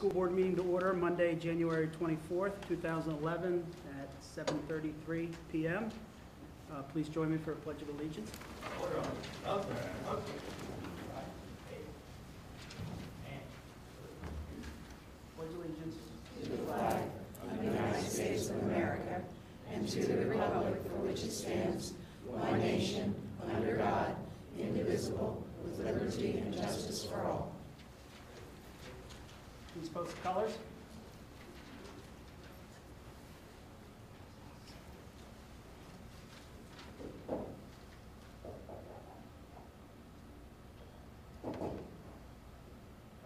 school board meeting to order Monday, January 24th, 2011 at 7:33 p.m. Please join me for a pledge of allegiance. Pledge allegiance To the flag of the United States of America and to the republic for which it stands, one nation, under God, indivisible, with liberty and justice for all. Please post the colors.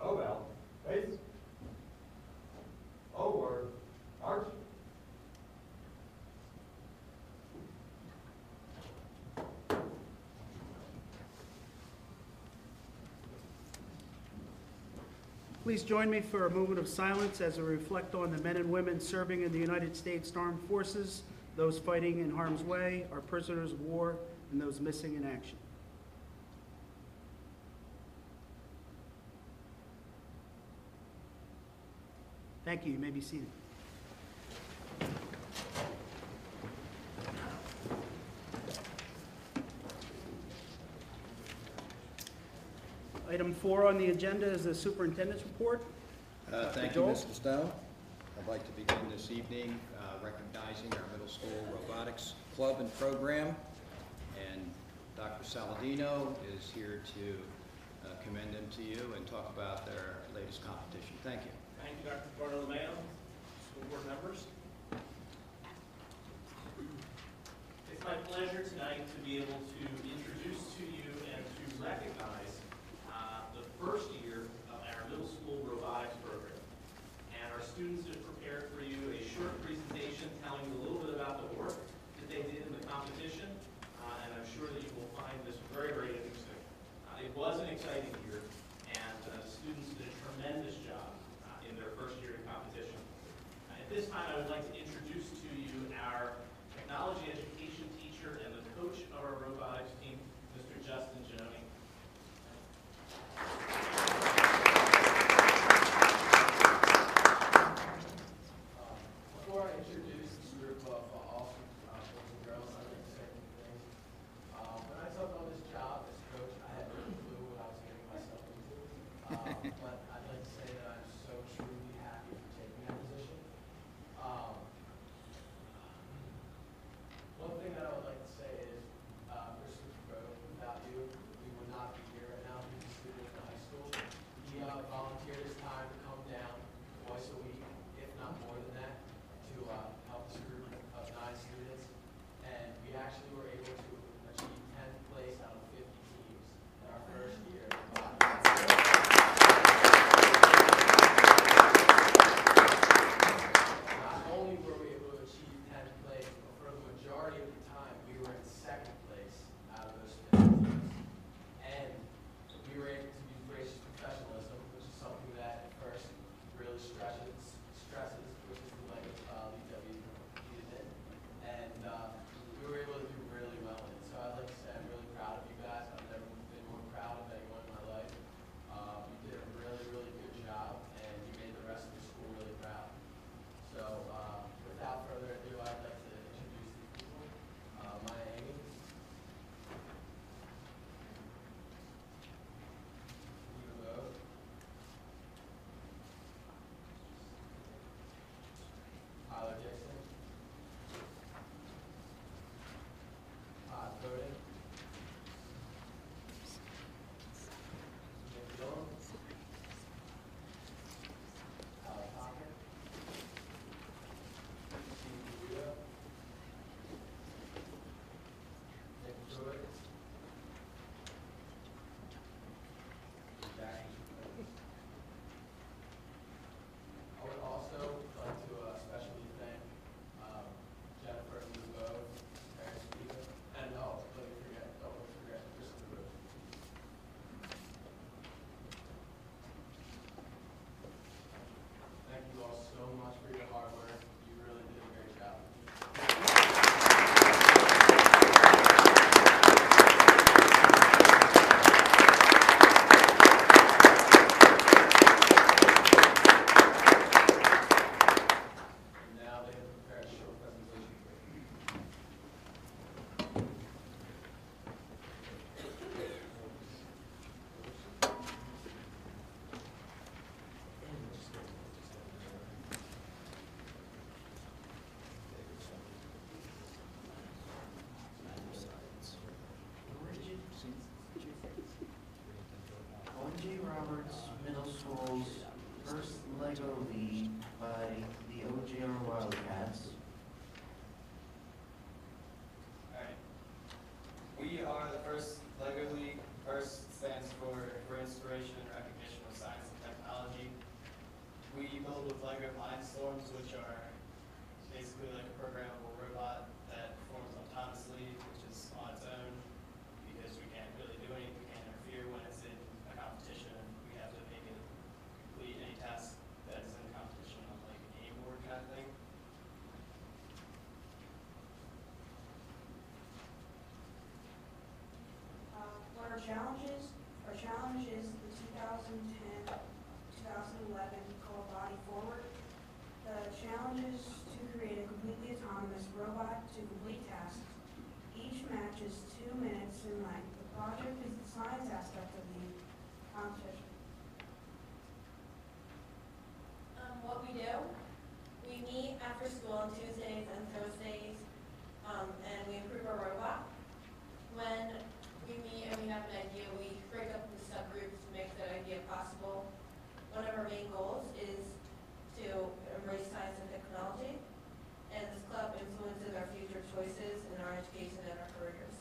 Oh well, face. Oh word, march. Please join me for a moment of silence as I reflect on the men and women serving in the United States Armed Forces, those fighting in harm's way, our prisoners of war, and those missing in action. Thank you. You may be seated. Item 4 on the agenda is the superintendent's report. Thank you, Joel? Mr. Stone. I'd like to begin this evening recognizing our middle school robotics club and program. And Dr. Saladino is here to commend them to you and talk about their latest competition. Thank you. Thank you, Dr. Bartolomeo, school board members. It's my pleasure tonight to be able to introduce to you and to recognize the first year of our middle school robotics program. And our students have prepared for you a short presentation telling you a little bit about the work that they did in the competition, and I'm sure that you will find this very, very interesting. It was an exciting year, and the students did a tremendous job in their first year of competition. At this time, I would like to introduce to you our technology education teacher and the coach of our robotics team, Mr. Justin Giannone. LEGO League by the Ojrsd Wildcats. Alright. We are the first LEGO League. First stands for Inspiration and Recognition of Science and Technology. We build with LEGO Mindstorms, which are basically like a programmable robot that performs autonomously, which is on its own, because we can't really do anything, we can't interfere when it's in a competition. We have to make it complete any task that is in a competition on like a game board kind of thing. What our challenges? Our challenge is the 2010-2011 called Body Forward. The challenge is to create a completely autonomous robot to complete tasks. Each match is 2 minutes in length. The project is the science aspect of the competition. What we do, we meet after school on Tuesdays and Thursdays, and we improve our robot. When we meet and we have an idea, we break up into subgroups to make that idea possible. One of our main goals is to embrace science and technology, and this club influences our future choices in our education and our careers.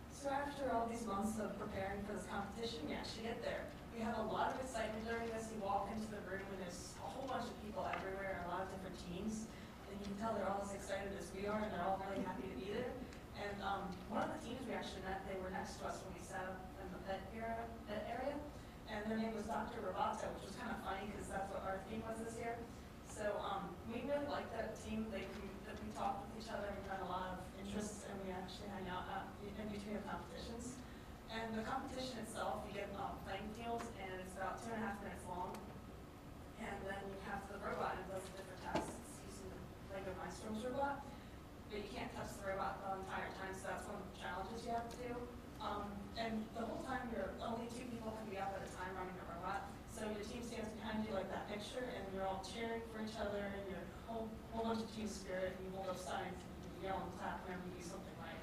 So after all these months of preparing for this competition, we actually get there. We have a lot of excitement during this. You walk into the room and there's a whole bunch of people everywhere, a lot of different teams, and you can tell they're all as excited as we are, and they're all really happy to be there. And one of the teams we actually met, they were next to us when we sat up in the pet area, and their name was Dr. Roboto, which was kind of funny because that's what our theme was this year. So we really liked that team. We talked with each other, we had a lot of interests, and we actually hang out in between the competitions. And the competition itself, you get playing fields, and it's about 2.5 minutes long. And then you have the robot, and it does different tasks using the LEGO Mindstorms robot. But you can't touch the robot the entire time, so that's one of the challenges you have to do. And the whole time, only 2 people can be up at a time running the robot. So your team stands behind you like that picture, and you're all cheering for each other, and you're a whole bunch of team spirit, and you hold up signs, and you yell and clap whenever you do something right.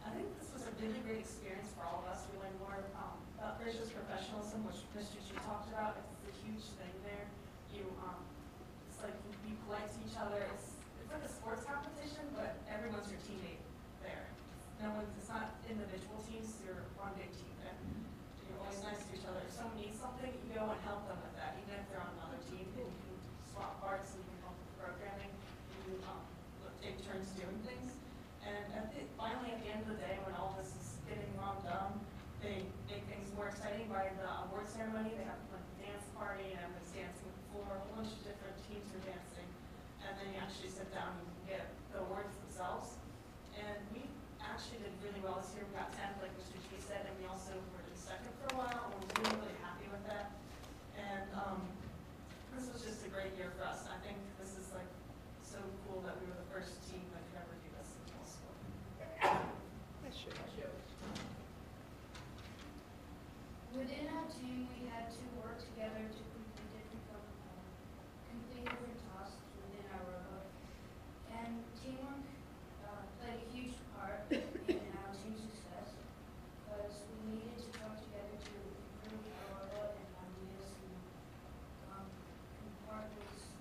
I think this was a really great experience for all of us. We learned more about gracious professionalism, which Mr. G talked about. It's a huge thing there. It's like you be polite to each other. It's like a sports competition, but everyone's your teammate there. It's not individual teams, you're one big team there. You're always nice to each other. If someone needs something, you go and help them with that, even if they're on another team. You can swap parts and you can help with the programming. You take turns doing things. And finally, at the end of the day, when all this is getting done, they make things more exciting by the award ceremony. They have like a dance party, and everyone's dancing on the floor. A whole bunch of different teams are dancing. And then you actually sit down and get the awards themselves. And we actually did really well this year. We got 10th, like Mr. G said, and we also were in second for a while, and we're really, really happy with that. And this was just a great year for us. And I think this is like so cool that we were the first team that could ever do this in middle school. Within our team, we had to work together to complete different tasks within our robot. And teamwork played a huge part in our team success because we needed to come together to improve our robot and ideas and compartments,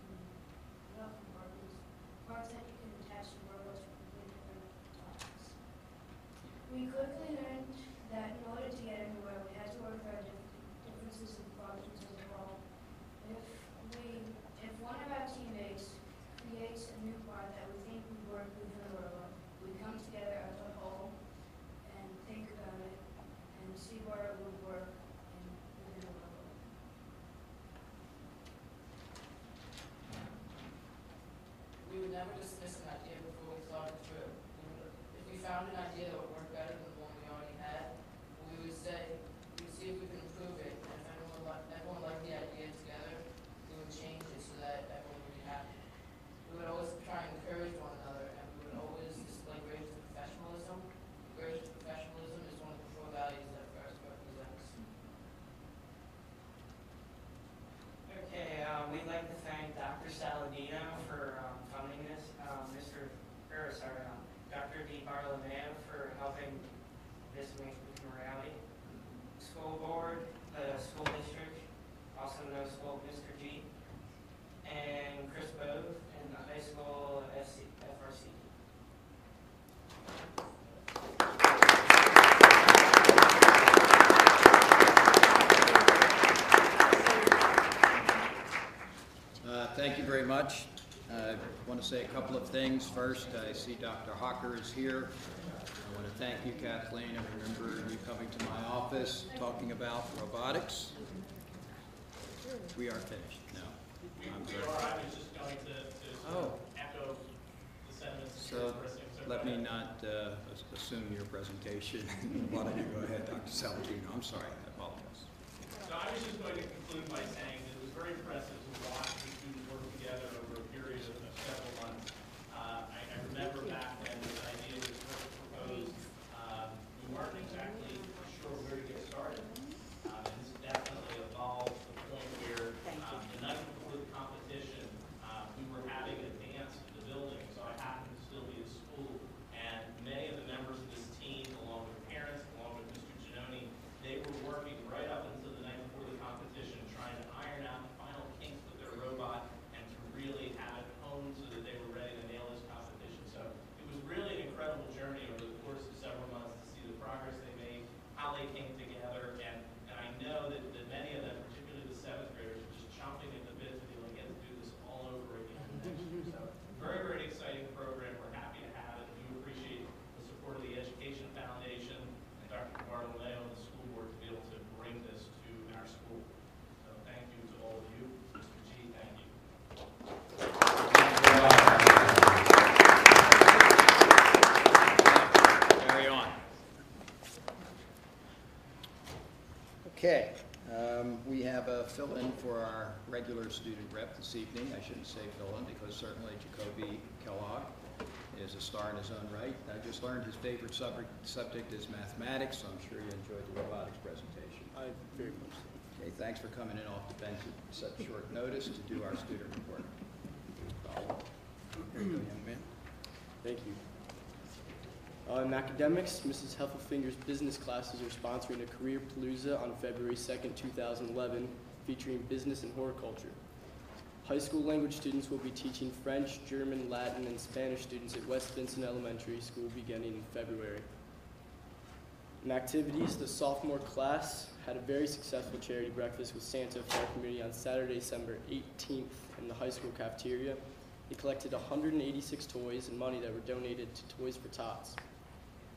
not compartments, parts that you can attach to robots to complete different tasks. We quickly learned that in order to get anywhere, we had to work for our differences in functions as well. If one of our teammates creates a new part that we think would work good for the robot, we come together as a whole and think about it and see where it would work within the robot. We would never dismiss an idea before we thought it through. If we found an idea that would work better than the one we already had, we would say, we'd see if we could improve it, and if everyone liked the idea together, we would change it so that everyone would be happy. We would always try and encourage one another, and we would always display gracious professionalism. Gracious professionalism is one of the core values that FIRST represents. Okay, we'd like to thank Dr. Saladino for funding this, Dr. Di Bartolomeo Thank you very much. I want to say a couple of things. First, I see Dr. Hocker is here. I want to thank you, Kathleen. I remember you coming to my office talking about robotics. We are finished. No. I'm sorry. I was just going to echo the sentiments. So let me not assume your presentation. Why don't you go ahead, Dr. Saladino? I'm sorry. I apologize. So I was just going to conclude by saying that it was very impressive to watch the students work together over a period of several months. I remember back when this idea was first proposed, we weren't exactly sure where to get started. And this definitely evolved to the point where the night before the competition, we were having a dance in the building, so I happened to still be at school. And many of the members of this team, along with parents, along with Mr. Giannoni, they were working right up until the night before the competition, trying to iron out the final kinks with their robot and to really have it honed so that they were ready to nail this competition. So it was really an incredible journey over the course of several months to see the progress they made, how they came together, and I know that many of them, particularly the 7th graders, are just chomping at the bit to be able to get to do this all over again next year. So very, very exciting program. We're happy to have it. We appreciate the support of the Education Foundation and Dr. Bartolomeo and the school board to be able to bring this to our school. So thank you to all of you. Mr. G, thank you. Carry on. Okay. We have a fill-in for our regular student rep this evening. I shouldn't say fill-in because certainly Jacoby Kellogg is a star in his own right. I just learned his favorite subject is mathematics, so I'm sure you enjoyed the robotics presentation. I very much so. Okay, thanks for coming in off the bench at such short notice to do our student report. Here you go, young man. Thank you. In academics, Mrs. Heffelfinger's business classes are sponsoring a career palooza on February 2nd, 2011, featuring business and horticulture. High school language students will be teaching French, German, Latin, and Spanish students at West Vincent Elementary School beginning in February. In activities, the sophomore class had a very successful charity breakfast with Santa for our community on Saturday, December 18th in the high school cafeteria. They collected 186 toys and money that were donated to Toys for Tots.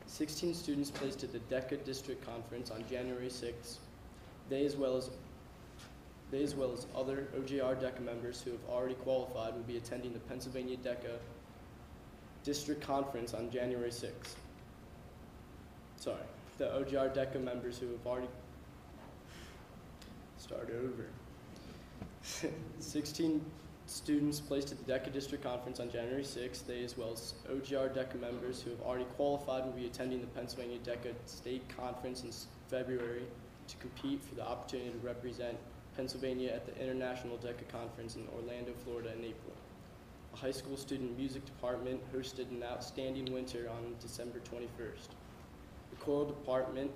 16 students placed at the DECA District Conference on January 6th. They, as well as other OJR DECA members who have already qualified, will be attending the Pennsylvania DECA District Conference on January 6th. Sorry, the OJR DECA members who have already started over. 16 students placed at the DECA District Conference on January 6th. They, as well as OGR DECA members who have already qualified, will be attending the Pennsylvania DECA State Conference in February to compete for the opportunity to represent Pennsylvania at the International DECA Conference in Orlando, Florida in April. A high school student music department hosted an outstanding winter on December 21st. The choral department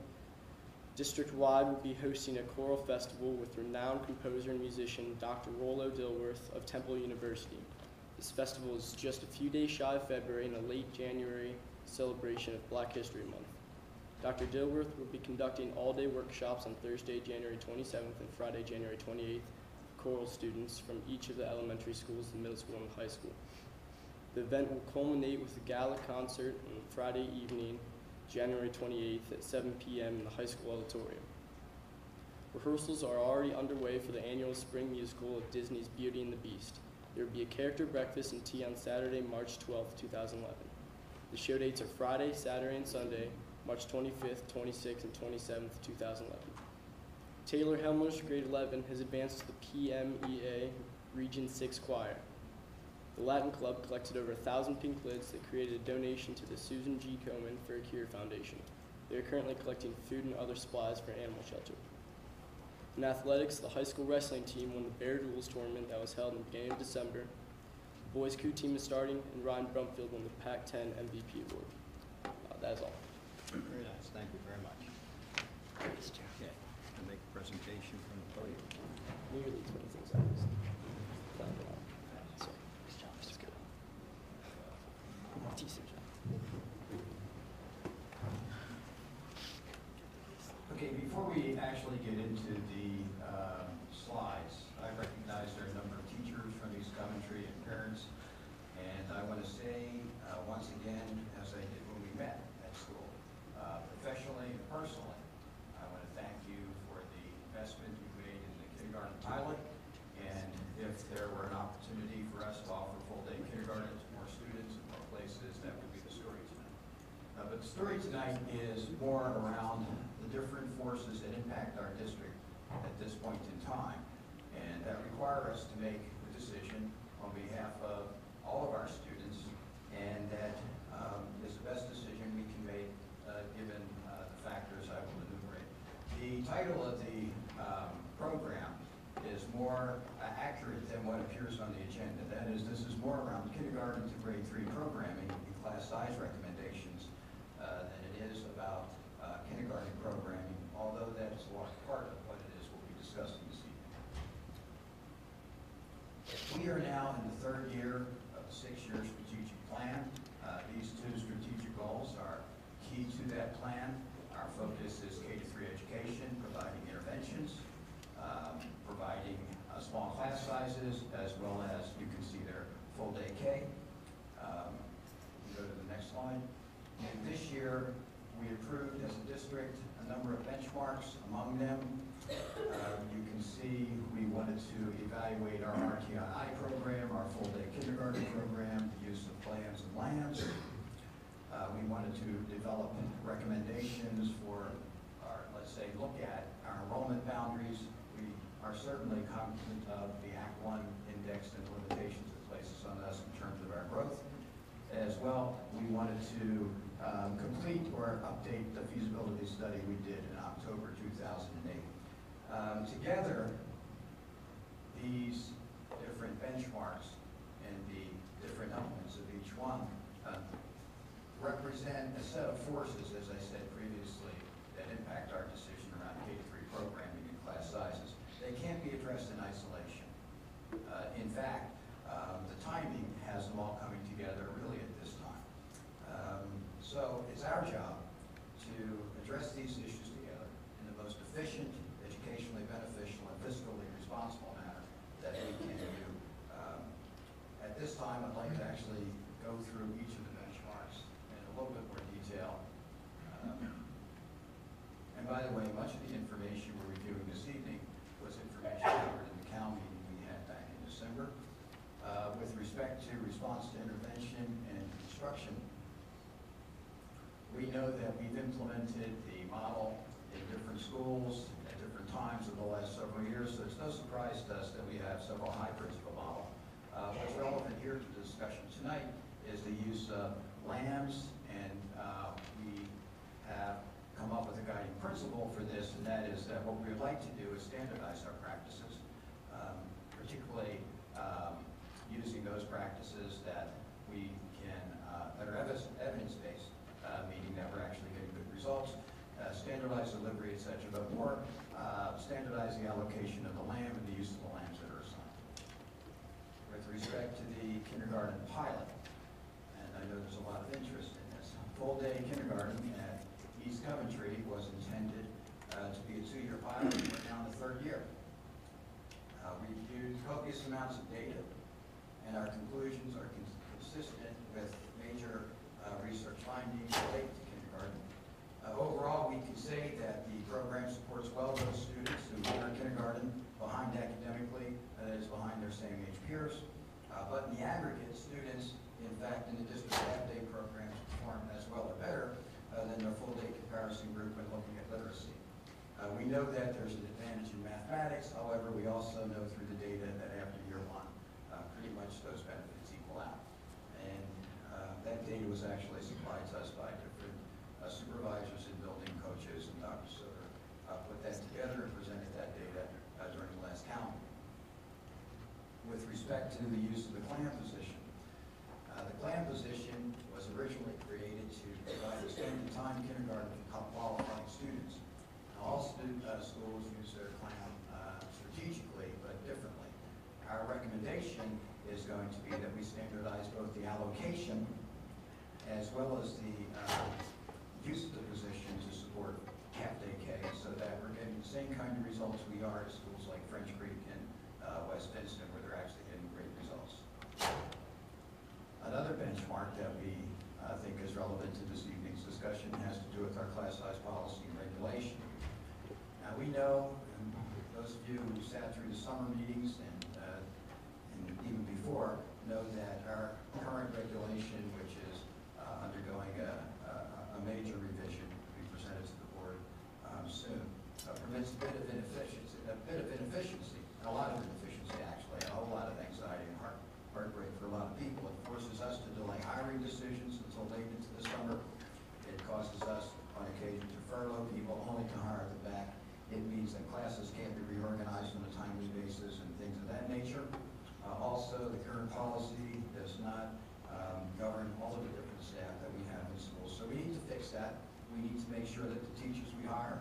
district-wide will be hosting a choral festival with renowned composer and musician Dr. Rollo Dilworth of Temple University. This festival is just a few days shy of February and a late January celebration of Black History Month. Dr. Dilworth will be conducting all-day workshops on Thursday, January 27th and Friday, January 28th, for choral students from each of the elementary schools, the middle school, and the high school. The event will culminate with a gala concert on Friday evening, January 28th at 7 p.m. in the high school auditorium. Rehearsals are already underway for the annual spring musical of Disney's Beauty and the Beast. There will be a character breakfast and tea on Saturday, March 12th, 2011. The show dates are Friday, Saturday, and Sunday, March 25th, 26th, and 27th, 2011. Taylor Helmers, grade 11, has advanced to the PMEA Region 6 choir. The Latin Club collected over 1,000 pink lids that created a donation to the Susan G. Komen for a Cure Foundation. They are currently collecting food and other supplies for animal shelter. In athletics, the high school wrestling team won the Bear Duels tournament that was held in the beginning of December. The boys' crew team is starting, and Ryan Brumfield won the Pac-10 MVP award. That is all. Very nice. Thank you very much. Okay. I'll make a presentation from the podium. Nearly 20 things I missed. Okay, before we actually get into the slides, I recognize there are a number of teachers from these coming But the story tonight is more around the different forces that impact our district at this point in time, and that require us to make a decision on behalf of all of our students, and that is the best decision we can make given the factors I will enumerate. The title of the program is more accurate than what appears on the agenda. That is, this is more around kindergarten to grade 3 programming and class size recommendations than it is about kindergarten programming, although that is a large part of what it is we'll be discussing this evening. We are now in the 3rd year of the 6-year strategic plan. These 2 strategic goals are key to that plan. Our focus is K-3 education, providing interventions, providing small class sizes, as well as, you can see there, full day K. Go to the next slide. And this year, we approved as a district a number of benchmarks. Among them, you can see we wanted to evaluate our RTI program, our full day kindergarten program, the use of plans and LAMs. We wanted to develop recommendations for our, let's say, look at our enrollment boundaries. We are certainly cognizant of the Act 1 index and limitations it places on us in terms of our growth. As well, we wanted to complete or update the feasibility study we did in October 2008. Together, these different benchmarks and the different elements of each one represent a set of forces, as I said previously, that impact our decision around K-3 programming and class sizes. They can't be addressed in isolation. In fact, the timing has them all coming together really at this time. So it's our job to address these issues together in the most efficient, educationally beneficial, and fiscally responsible manner that we can do. At this time, I'd like to actually go through each of the benchmarks in a little bit more detail. And by the way, much of the information we're reviewing this evening was information covered in the CAL meeting we had back in December. With respect to response to intervention and instruction, we know that we've implemented the model in different schools at different times in the last several years, so it's no surprise to us that we have several hybrids of the model. What's relevant here to the discussion tonight is the use of LAMs, and we have come up with a guiding principle for this, and that is that what we would like to do is standardize our practices, particularly using those practices that we can, that are evidence-based, meaning that we're actually getting good results, standardize delivery, et cetera, but more standardize the allocation of the LAM and the use of the LAMs that are assigned. With respect to the kindergarten pilot, and I know there's a lot of interest in this, full-day kindergarten at East Coventry was intended to be a 2-year pilot. We're now in the 3rd year. We've used copious amounts of data, and our conclusions are consistent with major research findings related to kindergarten. Overall, we can say that the program supports well those students who enter kindergarten behind academically, that is, behind their same age peers. But in the aggregate, students, in fact, in the district half-day programs perform as well or better than their full-day comparison group when looking at literacy. We know that there's an advantage in mathematics. However, we also know through the data that after year 1, pretty much those benefits equal out. And that data was actually supplied to us by different supervisors and building coaches, and Dr. Soder put that together and presented that data during the last calendar. With respect to the use of the CLAM position, the CLAM position was originally created to provide extended time kindergarten for qualifying students. All schools use their CLAM strategically, but differently. Our recommendation is going to be that we standardize both the allocation as well as the use of the position to support half-day K, so that we're getting the same kind of results we are at schools like French Creek and West Vincent, where they're actually getting great results. Another benchmark that we think is relevant to this evening's discussion has to do with our class size policy and regulation. Now we know, and those of you who sat through the summer meetings and even before, know that our current regulation, which is undergoing a a major revision to be presented to the board soon. Permits a bit of inefficiency, a lot of inefficiency actually, a whole lot of anxiety and heartbreak for a lot of people. It forces us to delay hiring decisions until late into the summer. It causes us on occasion to furlough people only to hire them back. It means that classes can't be reorganized on a timely basis and things of that nature. Also, the current policy does not govern all of the different staff that we have in schools. So we need to fix that. We need to make sure that the teachers we hire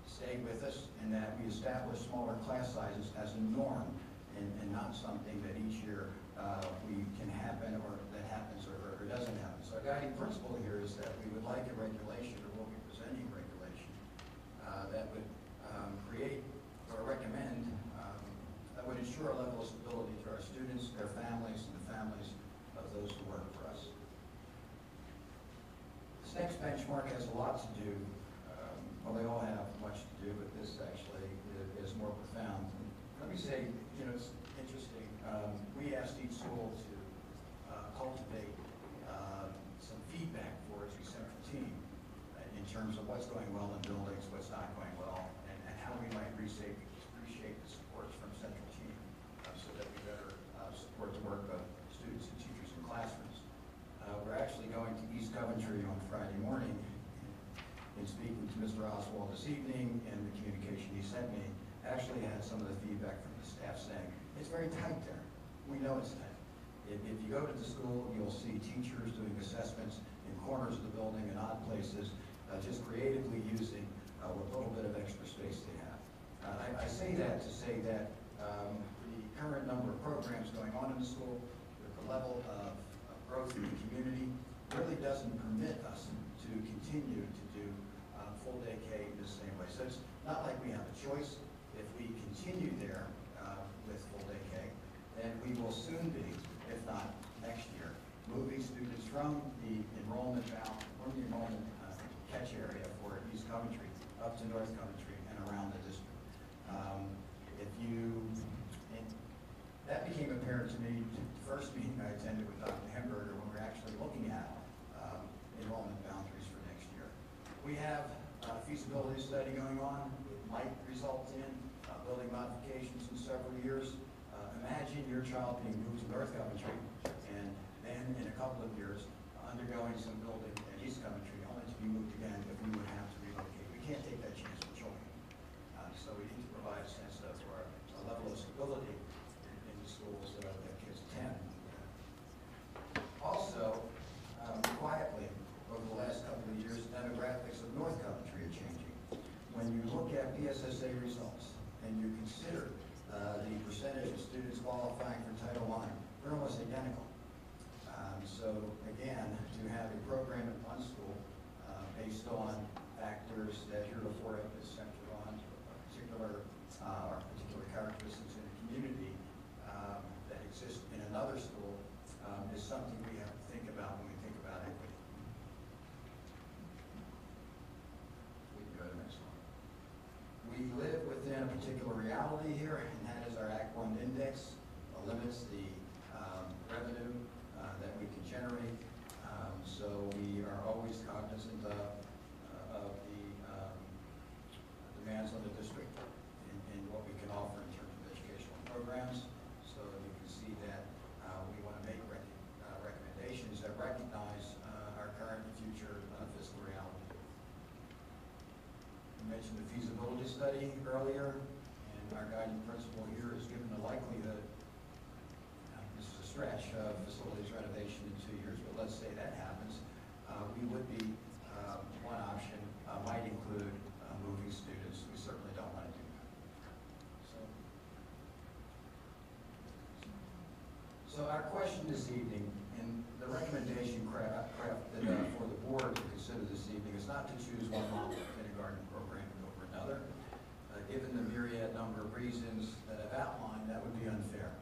stay with us and that we establish smaller class sizes as a norm and not something that each year we can happen or that happens or doesn't happen. So our guiding principle here is that we would like a regulation, or we'll be presenting a regulation that would create or recommend that would ensure a level of stability to our students, their families, and the families of those who work for us. This next benchmark has a lot to do, well, they all have much to do, but this actually is more profound. Let me say, it's interesting. We asked each school to cultivate some feedback for its central team in terms of what's going well in buildings, what's not going well, and how we might reshape the supports from central team so that we better support the work of students and teachers in classrooms. We're actually going to East Coventry on Friday morning. In speaking to Mr. Oswald this evening and the communication he sent me, actually had some of the feedback from the staff saying, it's very tight there. We know it's tight. If you go to the school, you'll see teachers doing assessments in corners of the building and odd places, just creatively using what little bit of extra space they have. I say that to say that the current number of programs going on in the school, with the level of growth in the community, really doesn't permit us to continue to do full day K in the same way. So it's not like we have a choice. If we continue there with full day K, then we will soon be, if not next year, moving students from the enrollment catch area for East Coventry up to North Coventry and around the district. That became apparent to me the first meeting I attended with Dr. Hemberger when we were actually looking at enrollment boundaries for next year. We have a feasibility study going on. It might result in building modifications in several years. Imagine your child being moved to North Coventry and then in a couple of years undergoing some building in East Coventry only to be moved again if we would have to relocate. We can't take that chance with children. So we need to provide a sense of a level of stability in the schools that kids attend. Also, quietly, over the last couple of years, the demographics of North Coventry are changing. When you look at BSSA results and you consider the percentage of students qualifying for Title I, they're almost identical. So again, to have a program at one school based on factors that heretofore have been centered on particular characteristics in the community that exist in another school is something we have to think about when we think about equity. We can go to the next one. We live within a particular reality here, and that is our Act 1 index limits the revenue that we can generate. So we are always cognizant of the demands on the district in what we can offer in terms of educational programs. So you can see that we want to make recommendations that recognize our current and future fiscal reality. We mentioned the feasibility study earlier, and our guiding principle here is given the likelihood, this is a stretch, of facilities renovation in 2 years, but let's say that happens, we would be, one option might include moving students. We certainly don't want to do that. So our question this evening, and the recommendation crafted for the board to consider this evening, is not to choose one model of kindergarten program over another. Given the myriad number of reasons that I've outlined, that would be unfair.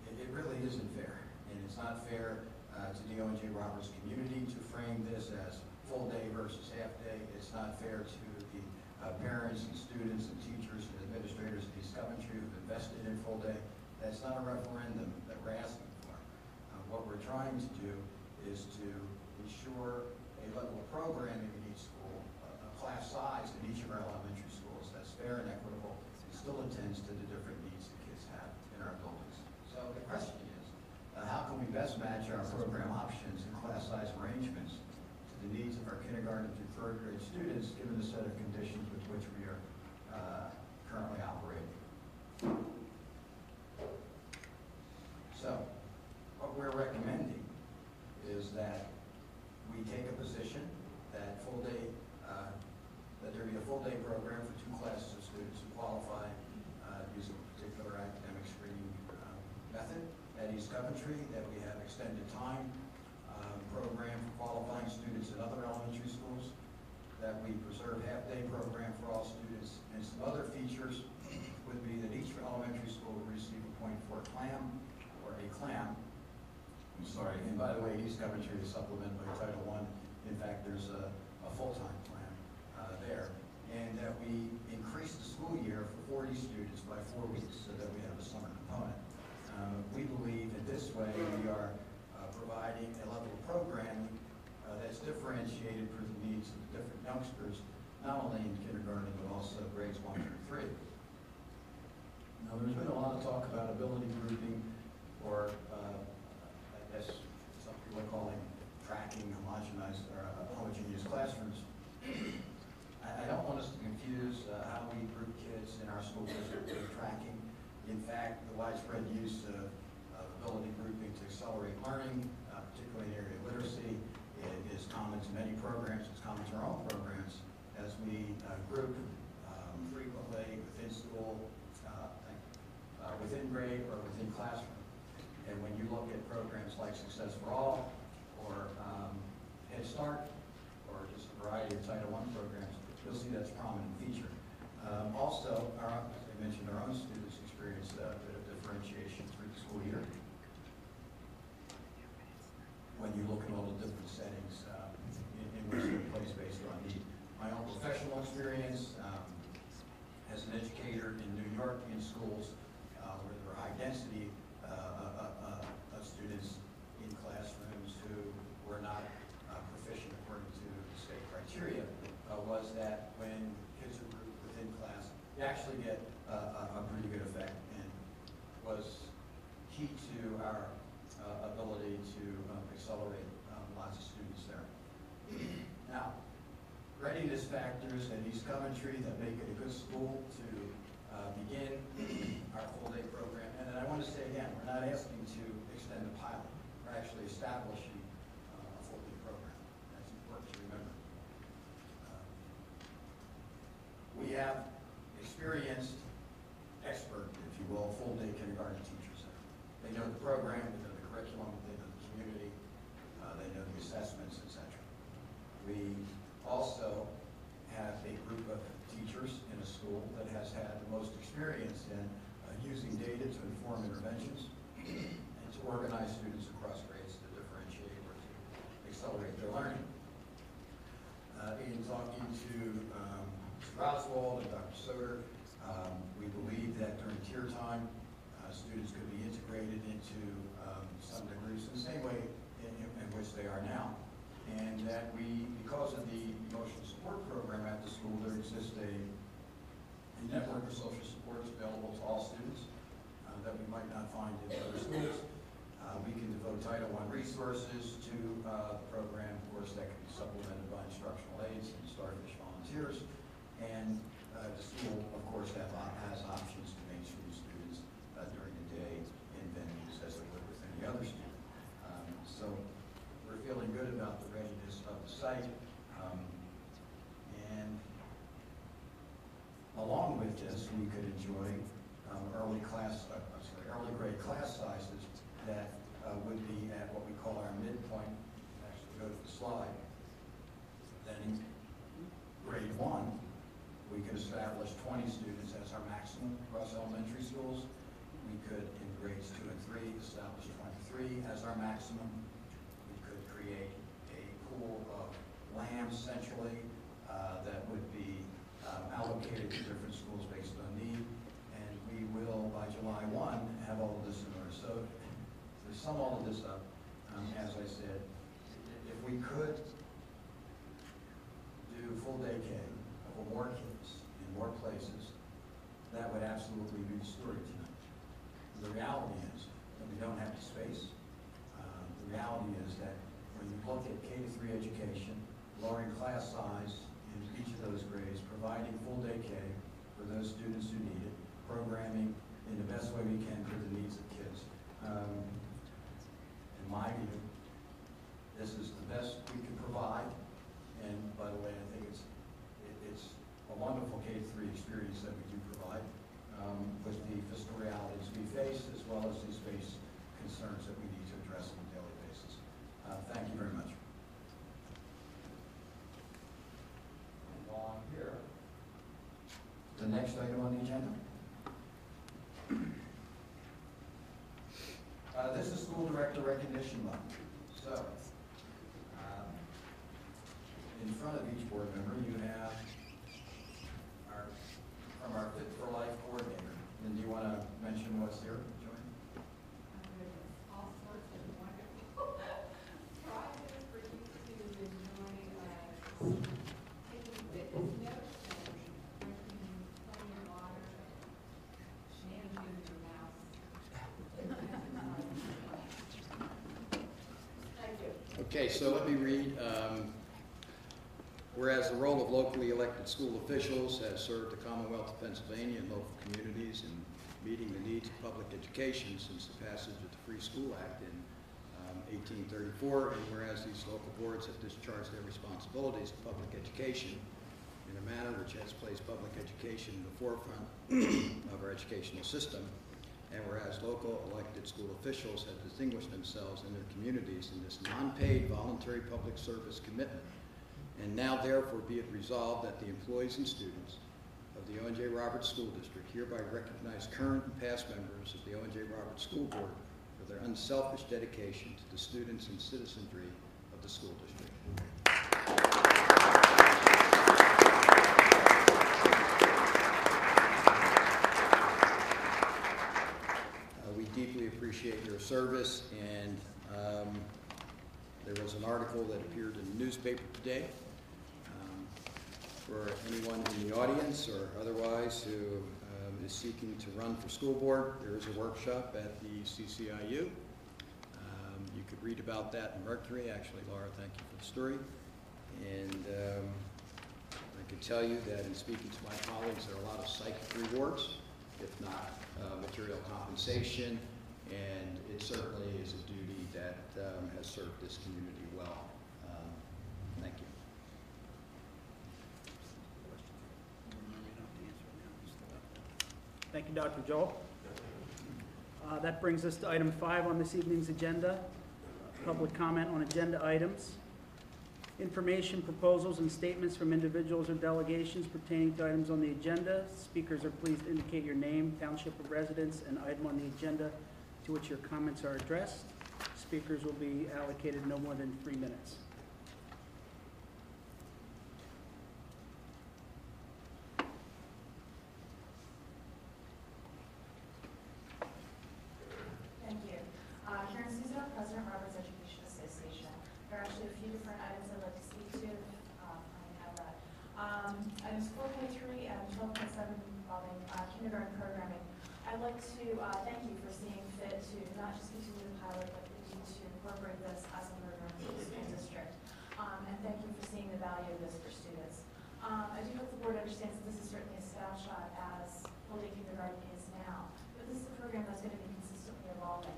It really isn't fair, and it's not fair to the O.J. Roberts community to frame this as full day versus half day. It's not fair to the parents and students and teachers and administrators of East Coventry who've invested in full day. That's not a referendum that we're asking for. What we're trying to do is to ensure a a level of programming in each school, a class size in each of our elementary schools that's fair and equitable and still attends to the different needs that kids have in our buildings. So the question is, how can we best match our program options and class size arrangements to the needs of our kindergarten through third grade students, given the set of conditions with which we are currently operating? So, what we're recommending is that we take a position that that there be a full day program for 2 classes of students who qualify using a particular academic screening method at East Coventry, that we have extended time program for qualifying students in other elementary schools, that we preserve half-day program for all students, and some other features would be that each elementary school will receive a point for a clam or a clam. I'm sorry, and by the way, East Coventry is supplemented by Title I. In fact, there's a full-time plan there. And that we increase the school year for 40 students by 4 weeks so that we have a summer component. We believe that this way we are providing a level of programming that's differentiated for the needs of the different youngsters, not only in kindergarten but also grades 1 through 3. Now, there's been a lot of talk about ability grouping, or I guess some people are calling tracking homogenized or homogeneous classrooms. I don't want us to confuse how we group kids in our school district with tracking. In fact, the widespread use of ability grouping to accelerate learning, particularly in the area of literacy, is common to many programs. It's common to our own programs as we group frequently within school, within grade, or within classroom. And when you look at programs like Success for All, or Head Start, or just a variety of Title I programs, you'll see that's a prominent feature. Also, as I mentioned, our own students experience a bit of differentiation through the school year. When you look at all the different settings in which they're placed based on need. My own professional experience as an educator in New York in schools where there were high density of students in classrooms who were not proficient according to the state criteria, was that when kids are grouped within class, you actually get a pretty good effect, and was key to our ability to accelerate lots of students there. Now, readiness factors at East Coventry that make it a good school to begin our full-day program. And then I want to say again, we're not asking to extend the pilot. We're actually establishing a full-day program. That's important to remember. We have experienced, expert, if you will, full-day kindergarten teachers there. They know the program, they know the curriculum, they know the community, they know the assessments, etc. We also have a group of teachers in a school that has had the most experience in using data to inform interventions and to organize students across grades to differentiate or to accelerate their learning. In talking to Mr. Oswald and Dr. Soder, we believe that during tier time, students could be integrated into some degrees in the same way in which they are now. And that because of the emotional support program at the school, there exists a network of social supports available to all students that we might not find in other schools. We can devote Title I resources to the program, of course, that can be supplemented by instructional aides and Starfish volunteers. And the school, of course, has options to mainstream students during the day in venues as it would with any other student. So we're feeling good about the readiness of the site. And along with this, we could enjoy early grade class sizes that would be at what we call our midpoint. Actually, go to the slide. Then in grade 1, we could establish 20 students as our maximum across elementary schools. We could, in grades 2 and 3, establish 23 as our maximum. We could create a pool of lambs centrally that would be allocated to different schools based on need. And we will, by July 1, have all of this in order. So to sum all of this up, as I said, if we could absolutely read a story tonight. The reality is that we don't have the space. The reality is that when you look at K-3 education, lowering class size in each of those grades, providing full day K for those students who need it, programming in the best way we can for the needs of kids. In my view, this is the best we can provide. And by the way, I think it's a wonderful K-3 experience that we do provide with the fiscal realities we face, as well as the space concerns that we need to address on a daily basis. Thank you very much. And while I'm here, The next item on the agenda. This is School Director Recognition Month. So, in front of each board member, you have from our Fit for Life coordinator. And do you want to mention what's here, Joanne? All sorts of wonderful prizes for you to enjoy, taking fitness notes and drinking plenty of water, shampoo your mouth. Thank you. Okay, so let me read. Whereas the role of locally elected school officials has served the Commonwealth of Pennsylvania and local communities in meeting the needs of public education since the passage of the Free School Act in 1834, and whereas these local boards have discharged their responsibilities to public education in a manner which has placed public education in the forefront of our educational system, and whereas local elected school officials have distinguished themselves in their communities in this non-paid voluntary public service commitment, and now therefore be it resolved that the employees and students of the Owen J. Roberts School District hereby recognize current and past members of the Owen J. Roberts School Board for their unselfish dedication to the students and citizenry of the school district. We deeply appreciate your service, and there was an article that appeared in the newspaper today. For anyone in the audience or otherwise who is seeking to run for school board, there is a workshop at the CCIU. You could read about that in Mercury. Actually, Laura, thank you for the story. And I can tell you that in speaking to my colleagues, there are a lot of psychic rewards, if not material compensation, and it certainly is a duty that has served this community well. Thank you. Thank you, Dr. Joel. That brings us to item 5 on this evening's agenda, public comment on agenda items. Information, proposals, and statements from individuals or delegations pertaining to items on the agenda. Speakers are pleased to indicate your name, township of residence, and item on the agenda to which your comments are addressed. Speakers will be allocated no more than 3 minutes. President Roberts Education Association. There are actually a few different items I'd like to speak to. I have that. Items 4.3 and 12.7 involving kindergarten programming. I'd like to thank you for seeing fit to not just continue the pilot, but indeed to incorporate this as a program for the school district. And thank you for seeing the value of this for students. I do hope the board understands that this is certainly a snapshot as full-day kindergarten is now, but this is a program that's going to be consistently evolving.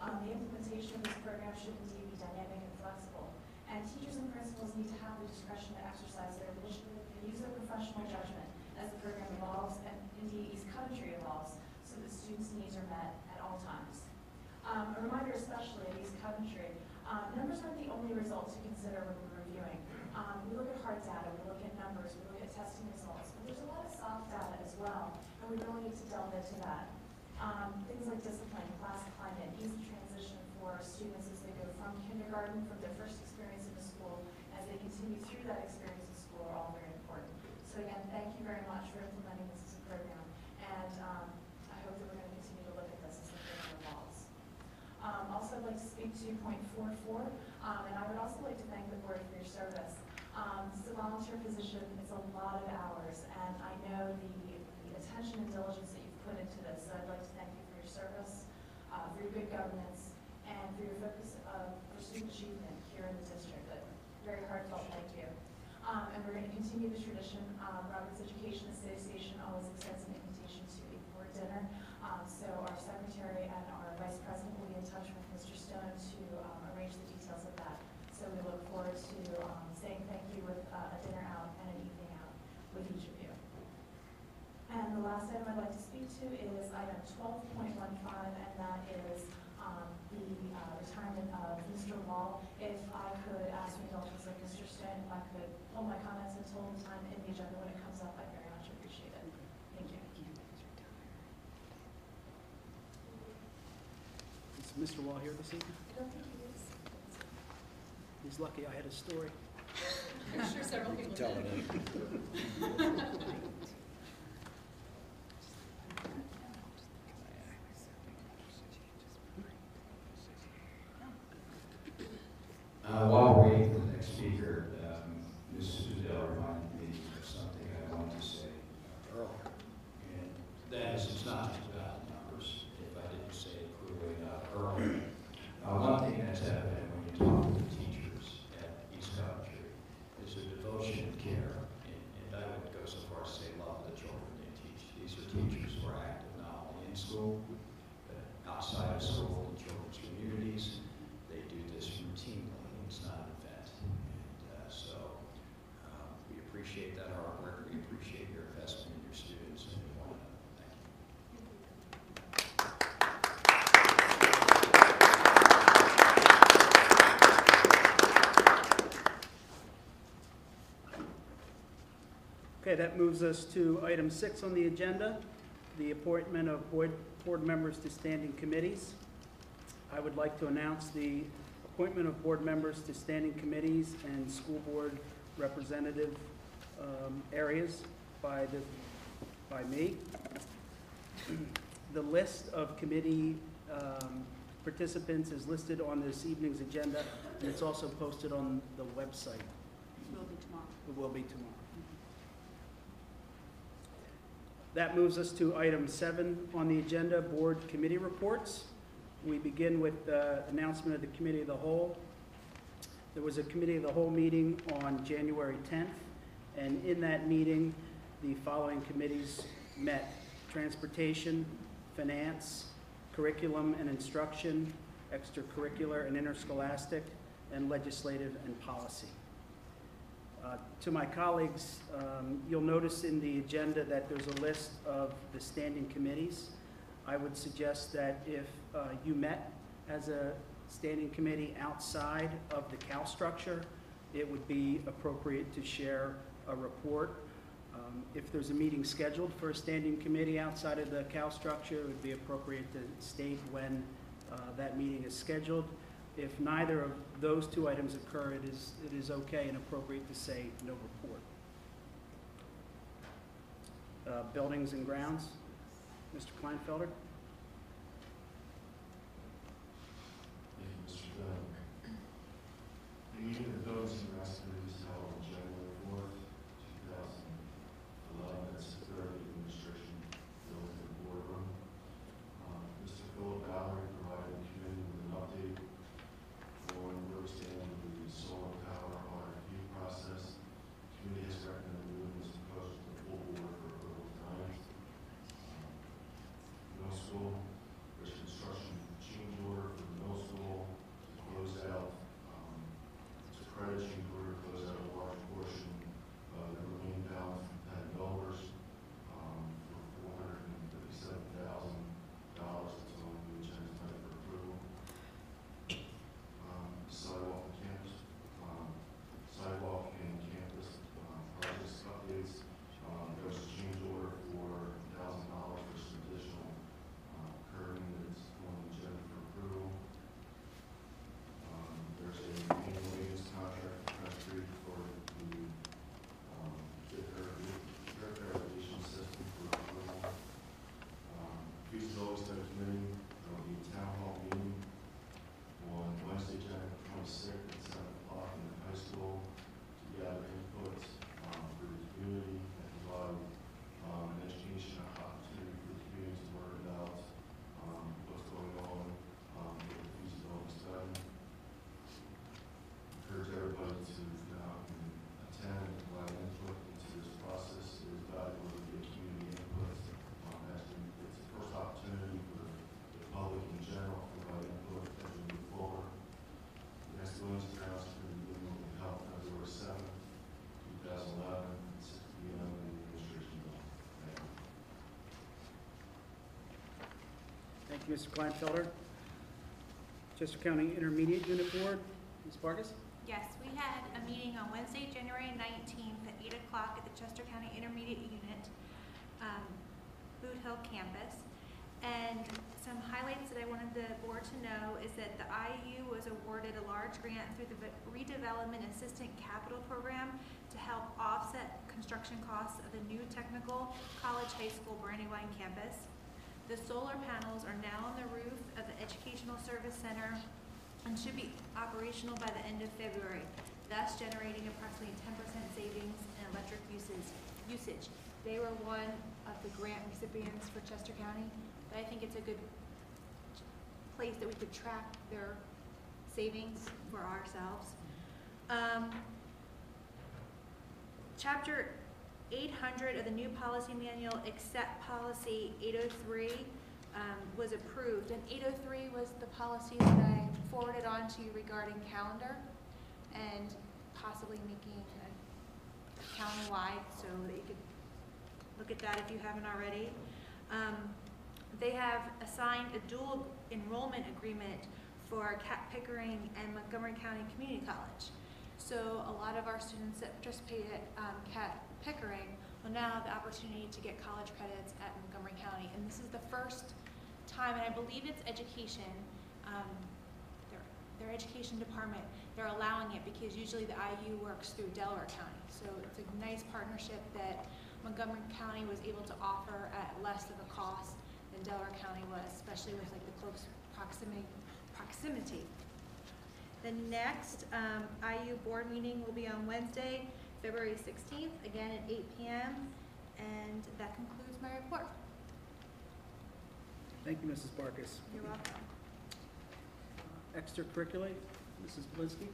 The implementation of this program should indeed be dynamic and flexible, and teachers and principals need to have the discretion to exercise their initiative and use their professional judgment as the program evolves and indeed East Coventry evolves so that students' needs are met at all times. A reminder especially at East Coventry, numbers aren't the only results to consider when we're reviewing. We look at hard data, we look at numbers, we look at testing results, but there's a lot of soft data as well, and we really need to delve into that. Things like discipline, class climate, easy transition for students as they go from kindergarten, from their first experience in the school, as they continue through that experience in school are all very important. So again, thank you very much for implementing this as a program, and I hope that we're going to continue to look at this as the program evolves. Also, I'd like to speak to point 4.4, and I would also like to thank the board for your service. This is a volunteer position, it's a lot of hours, and I know the attention and diligence that you've put good governance, and for your focus for student achievement here in the district. A very heartfelt thank you. And we're going to continue the tradition. Roberts Education Association always extends an invitation to a board dinner. So our secretary and our vice president will be in touch with Mr. Stone to arrange the details of that. So we look forward to saying thank you with a dinner out and an evening out with each of you. And the last item I'd like to speak to is item 12.15, and that is the retirement of Mr. Wall. If I could ask for indulgence of Mr. Stone, if I could hold my comments until the time in the agenda when it comes up, I'd very much appreciate it. Thank you. Is Mr. Wall here this evening? I don't think he is. He's lucky I had a story. I'm sure several people Tell did. it. While we're waiting for the next speaker, Ms. Sudell reminded me of something I wanted to say earlier. And that is, it's not just about numbers, if I didn't say it clearly enough earlier. One thing that's evident when you talk to the teachers at East Coventry is their devotion and care. And I would go so far as to say love of the children they teach. These are teachers who are active not only in school, but outside of school, in children's communities. They do this routinely. It's not an event. And we appreciate that hard work. We appreciate your investment in your students and in one another. Thank you. Okay, that moves us to item 6 on the agenda, the appointment of board members to standing committees. I would like to announce the appointment of board members to standing committees and school board representative areas by me. The list of committee participants is listed on this evening's agenda, and it's also posted on the website. It will be tomorrow. It will be tomorrow. That moves us to item 7 on the agenda, board committee reports. We begin with the announcement of the Committee of the Whole. There was a Committee of the Whole meeting on January 10th, and in that meeting, the following committees met: Transportation, Finance, Curriculum and Instruction, Extracurricular and Interscholastic, and Legislative and Policy. To my colleagues, you'll notice in the agenda that there's a list of the standing committees. I would suggest that if you met as a standing committee outside of the CAL structure, it would be appropriate to share a report. If there's a meeting scheduled for a standing committee outside of the CAL structure, it would be appropriate to state when that meeting is scheduled. If neither of those two items occur, it is okay and appropriate to say no report. Buildings and grounds, Mr. Kleinfelder. Thank you, Mr. Dunn. The meeting of the Buildings and Grounds Committee was held on January 4th, 2011 at 6:30 in the restriction building and boardroom. Mr. Philip Mallory provided the committee with an update on where we stand with the solar power RFP process. The committee has recommended moving this proposal to the full board for approval tonight. Middle school, there's construction change order for the middle school to close out, it's a credit change order to close out a large portion of the remaining balance from Penn Builders for $457,000. That's on the agenda tonight for approval. Sidewalk and campus projects updates. There was a change order for $1,000 for some additional curbing that's on the agenda for approval. There's a annual maintenance contract for Crest Creek for the drip irrigation system for approval. Feasibility study committee, there will be a town hall meeting on Wednesday, January 26th at 7 o'clock in the high school to gather input for the community and provide an education opportunity for the community to learn about what's going on you, Mr. Kleinfelder. Chester County Intermediate Unit Board, Ms. Vargas? Yes, we had a meeting on Wednesday, January 19th at 8 o'clock at the Chester County Intermediate Unit, Boot Hill campus. And some highlights that I wanted the board to know is that the IU was awarded a large grant through the Redevelopment Assistant Capital Program to help offset construction costs of the new technical college high school Brandywine campus. The solar panels are now on the roof of the Educational Service Center and should be operational by the end of February, thus generating approximately 10% savings in electric usage. They were one of the grant recipients for Chester County, but I think it's a good place that we could track their savings for ourselves. Chapter 800 of the new policy manual, except policy 803, was approved, and 803 was the policy that I forwarded on to you regarding calendar and possibly making a county-wide so that you could look at that if you haven't already. They have assigned a dual enrollment agreement for Cat Pickering and Montgomery County Community College. So a lot of our students that participate at Cat Pickering will now have the opportunity to get college credits at Montgomery County. And this is the first time, and I believe it's education, their education department, they're allowing it because usually the IU works through Delaware County. So it's a nice partnership that Montgomery County was able to offer at less of a cost than Delaware County was, especially with like the close proximity. The next IU board meeting will be on Wednesday, February 16th, again at 8 p.m. And that concludes my report. Thank you, Mrs. Barkas. You're welcome. Extracurricular, Mrs. Blinsky?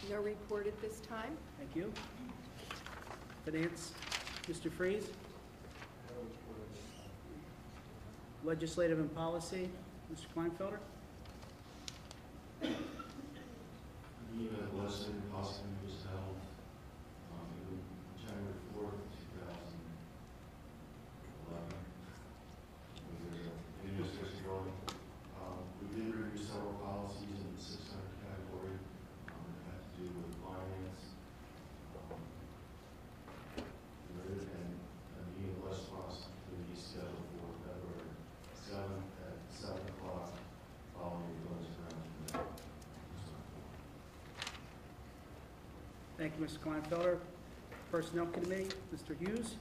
No report at this time. Thank you. Finance, Mr. Freeze? Legislative and Policy, Mr. Kleinfelder? The event lesson possibly was held January 4th, 2011. There's an administration going. We did review several policies in the 600 category that had to do with finance. There is a meeting of less responsibility scheduled for February 7th at 7 o'clock following the village ground. Thank you, Mr. Kleinfelder. Personnel Committee, Mr. Hughes?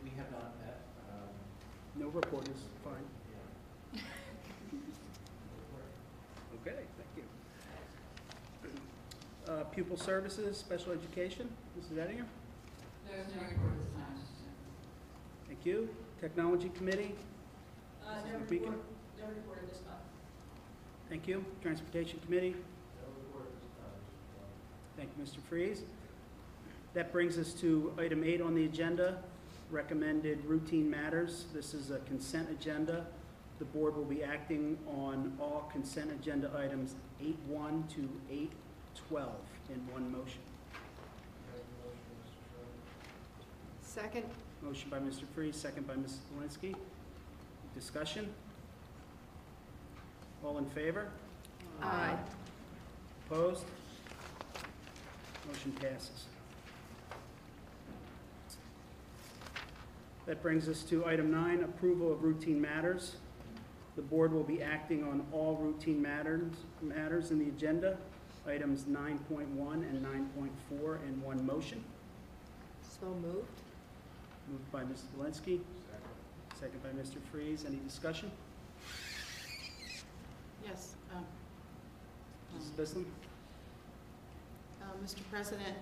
We have not met. No report is fine. Okay, thank you. Pupil Services, Special Education, Mrs. Ettinger? There's no report this time. Thank you. Technology Committee? No Mr. Beacon? report, no report at this time. Thank you. Transportation Committee? Thank you, Mr. Freeze. That brings us to item 8 on the agenda, recommended routine matters. This is a consent agenda. The board will be acting on all consent agenda items 8.1 to 8.12 in one motion. Second. Motion by Mr. Freeze, second by Mrs. Walensky. Discussion? All in favor? Aye. Opposed? Motion passes. That brings us to item 9, approval of routine matters. The board will be acting on all routine matters in the agenda, items 9.1 and 9.4 in one motion. So moved. Moved by Mrs. Walensky. Second by Mr. Freeze. Any discussion? Yes. Mrs. Bislam? Mr. President,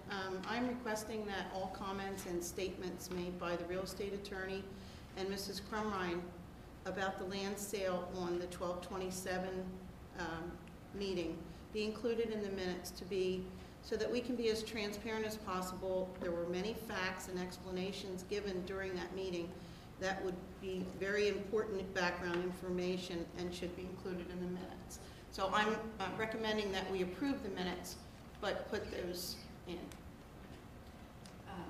I'm requesting that all comments and statements made by the real estate attorney and Mrs. Crumrine about the land sale on the 12/27 meeting be included in the minutes so that we can be as transparent as possible. There were many facts and explanations given during that meeting that would be very important background information and should be included in the minutes. So I'm recommending that we approve the minutes, but put those in.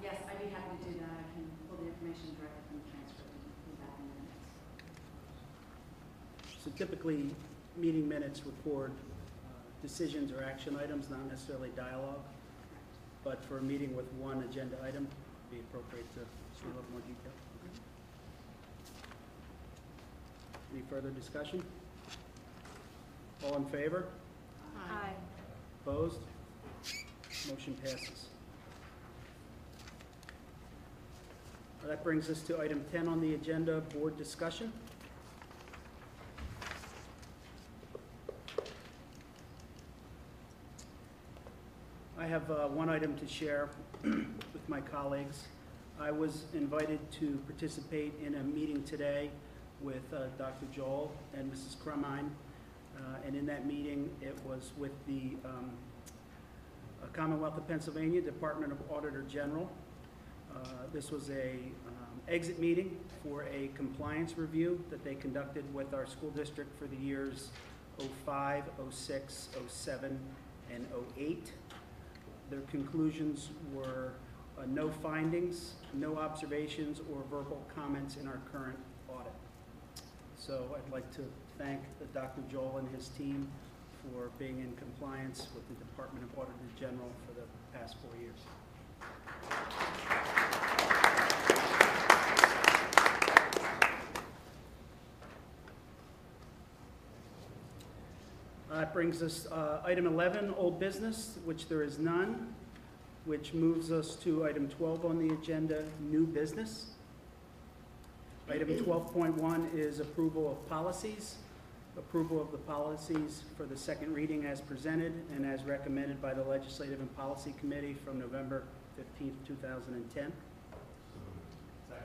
Yes, I'd be happy to do that. I can pull the information So typically, meeting minutes record decisions or action items, not necessarily dialogue. But for a meeting with one agenda item, it'd be appropriate to see a little more detail. Any further discussion? All in favor? Aye. Opposed? Motion passes. That brings us to item 10 on the agenda, board discussion. I have one item to share with my colleagues. I was invited to participate in a meeting today with Dr. Joel and Mrs. Crumine, and in that meeting, it was with the Commonwealth of Pennsylvania Department of Auditor General. This was a exit meeting for a compliance review that they conducted with our school district for the years 05, 06, 07, and 08. Their conclusions were no findings, no observations, or verbal comments in our current audit. So I'd like to thank Dr. Joel and his team for being in compliance with the Department of Auditor General for the past 4 years. That brings us item 11, old business, which there is none, which moves us to item 12 on the agenda, new business. Item 12.1 is approval of policies. Approval of the policies for the second reading as presented and as recommended by the Legislative and Policy Committee from November 15th, 2010. Second.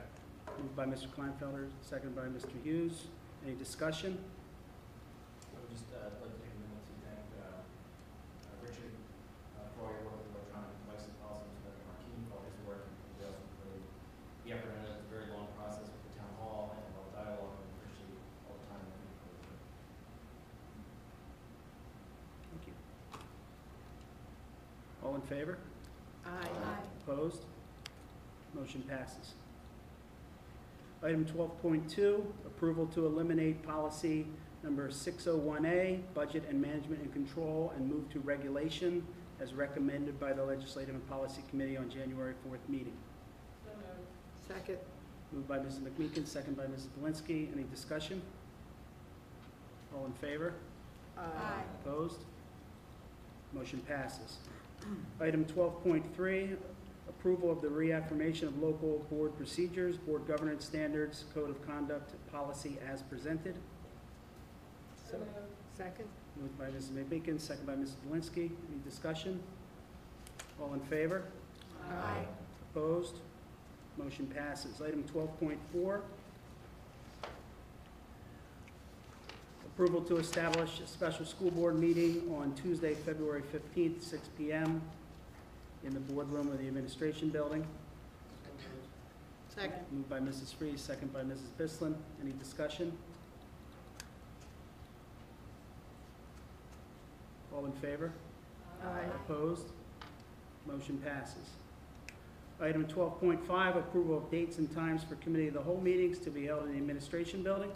Moved by Mr. Kleinfelder, seconded by Mr. Hughes. Any discussion? I would just like to take a minute to thank Richard for all your work with electronic devices policy, and Marquis for all his work, and we also for the effort in a very long process with the town hall and all the dialogue, and appreciate all the time that you put into it. Thank you. All in favor? Aye. Opposed? Motion passes. Item 12.2, approval to eliminate policy number 601A, budget and management and control, and move to regulation as recommended by the Legislative and Policy Committee on January 4th meeting. Second. Moved by Mrs. McMeekin, second by Mrs. Belinsky. Any discussion? All in favor? Aye. Opposed? Motion passes. Item 12.3, approval of the reaffirmation of local board procedures, board governance standards, code of conduct, policy as presented. Second. Moved by Mrs. McMeekin, second by Mrs. Belinsky. Any discussion? All in favor? Aye. Opposed? Motion passes. Item 12.4, approval to establish a special school board meeting on Tuesday, February 15th, 6 p.m. in the boardroom of the administration building. Second. Moved by Mrs. Freeze, second by Mrs. Bislin. Any discussion? All in favor? Aye. Opposed? Motion passes. Item 12.5, approval of dates and times for committee of the whole meetings to be held in the administration building.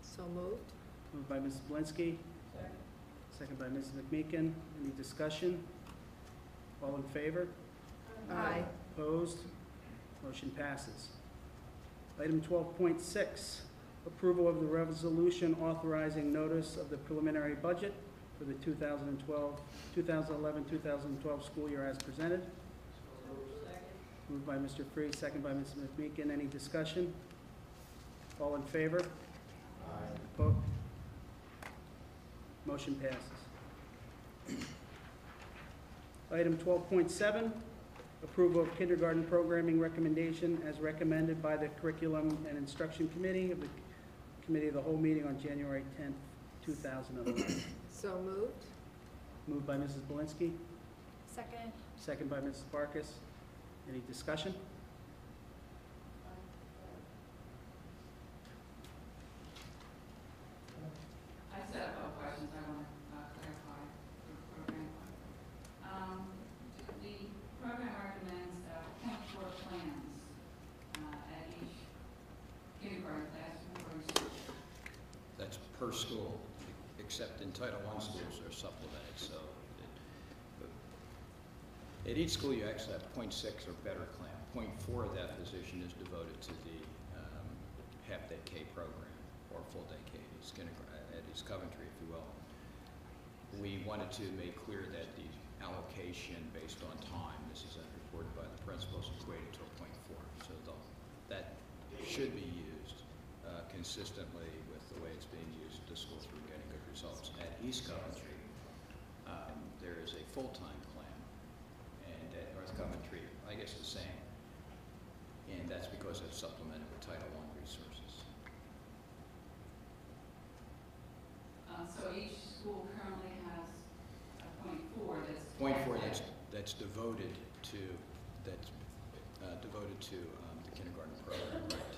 So moved. Moved by Mrs. Belinsky. Second by Mrs. McMeekin. Any discussion? All in favor? Aye. Opposed? Motion passes. Item 12.6, approval of the resolution authorizing notice of the preliminary budget for the 2011-2012 school year as presented. Moved by Mr. Freeze, second by Mrs. McMeekin. Any discussion? All in favor? Aye. Motion passes. Item 12.7, approval of kindergarten programming recommendation as recommended by the Curriculum and Instruction Committee of the Committee of the Whole meeting on January 10th, 2011. So moved. Moved by Mrs. Belinsky, Second. second by Mrs. Barkis. Any discussion? I just have a couple questions I want to clarify for the program. The program recommends 0.4 plans at each kindergarten classroom or institution. That's per school, except in Title I schools they're supplemented. So at each school you actually have 0.6 or better clam. 0.4 of that position is devoted to the half-day K program or full-day K at East Coventry, if you will. We wanted to make clear that the allocation based on time, this is reported by the principals, equated to a 0.4. So that should be used consistently with the way it's being used. The schools are getting good results. At East Coventry, there is a full-time clam, and at North Coventry, I guess the same. And that's because it's supplemented with Title I resources. So each school currently has a 0.4 that's... 0.4 that's devoted to the kindergarten program, right?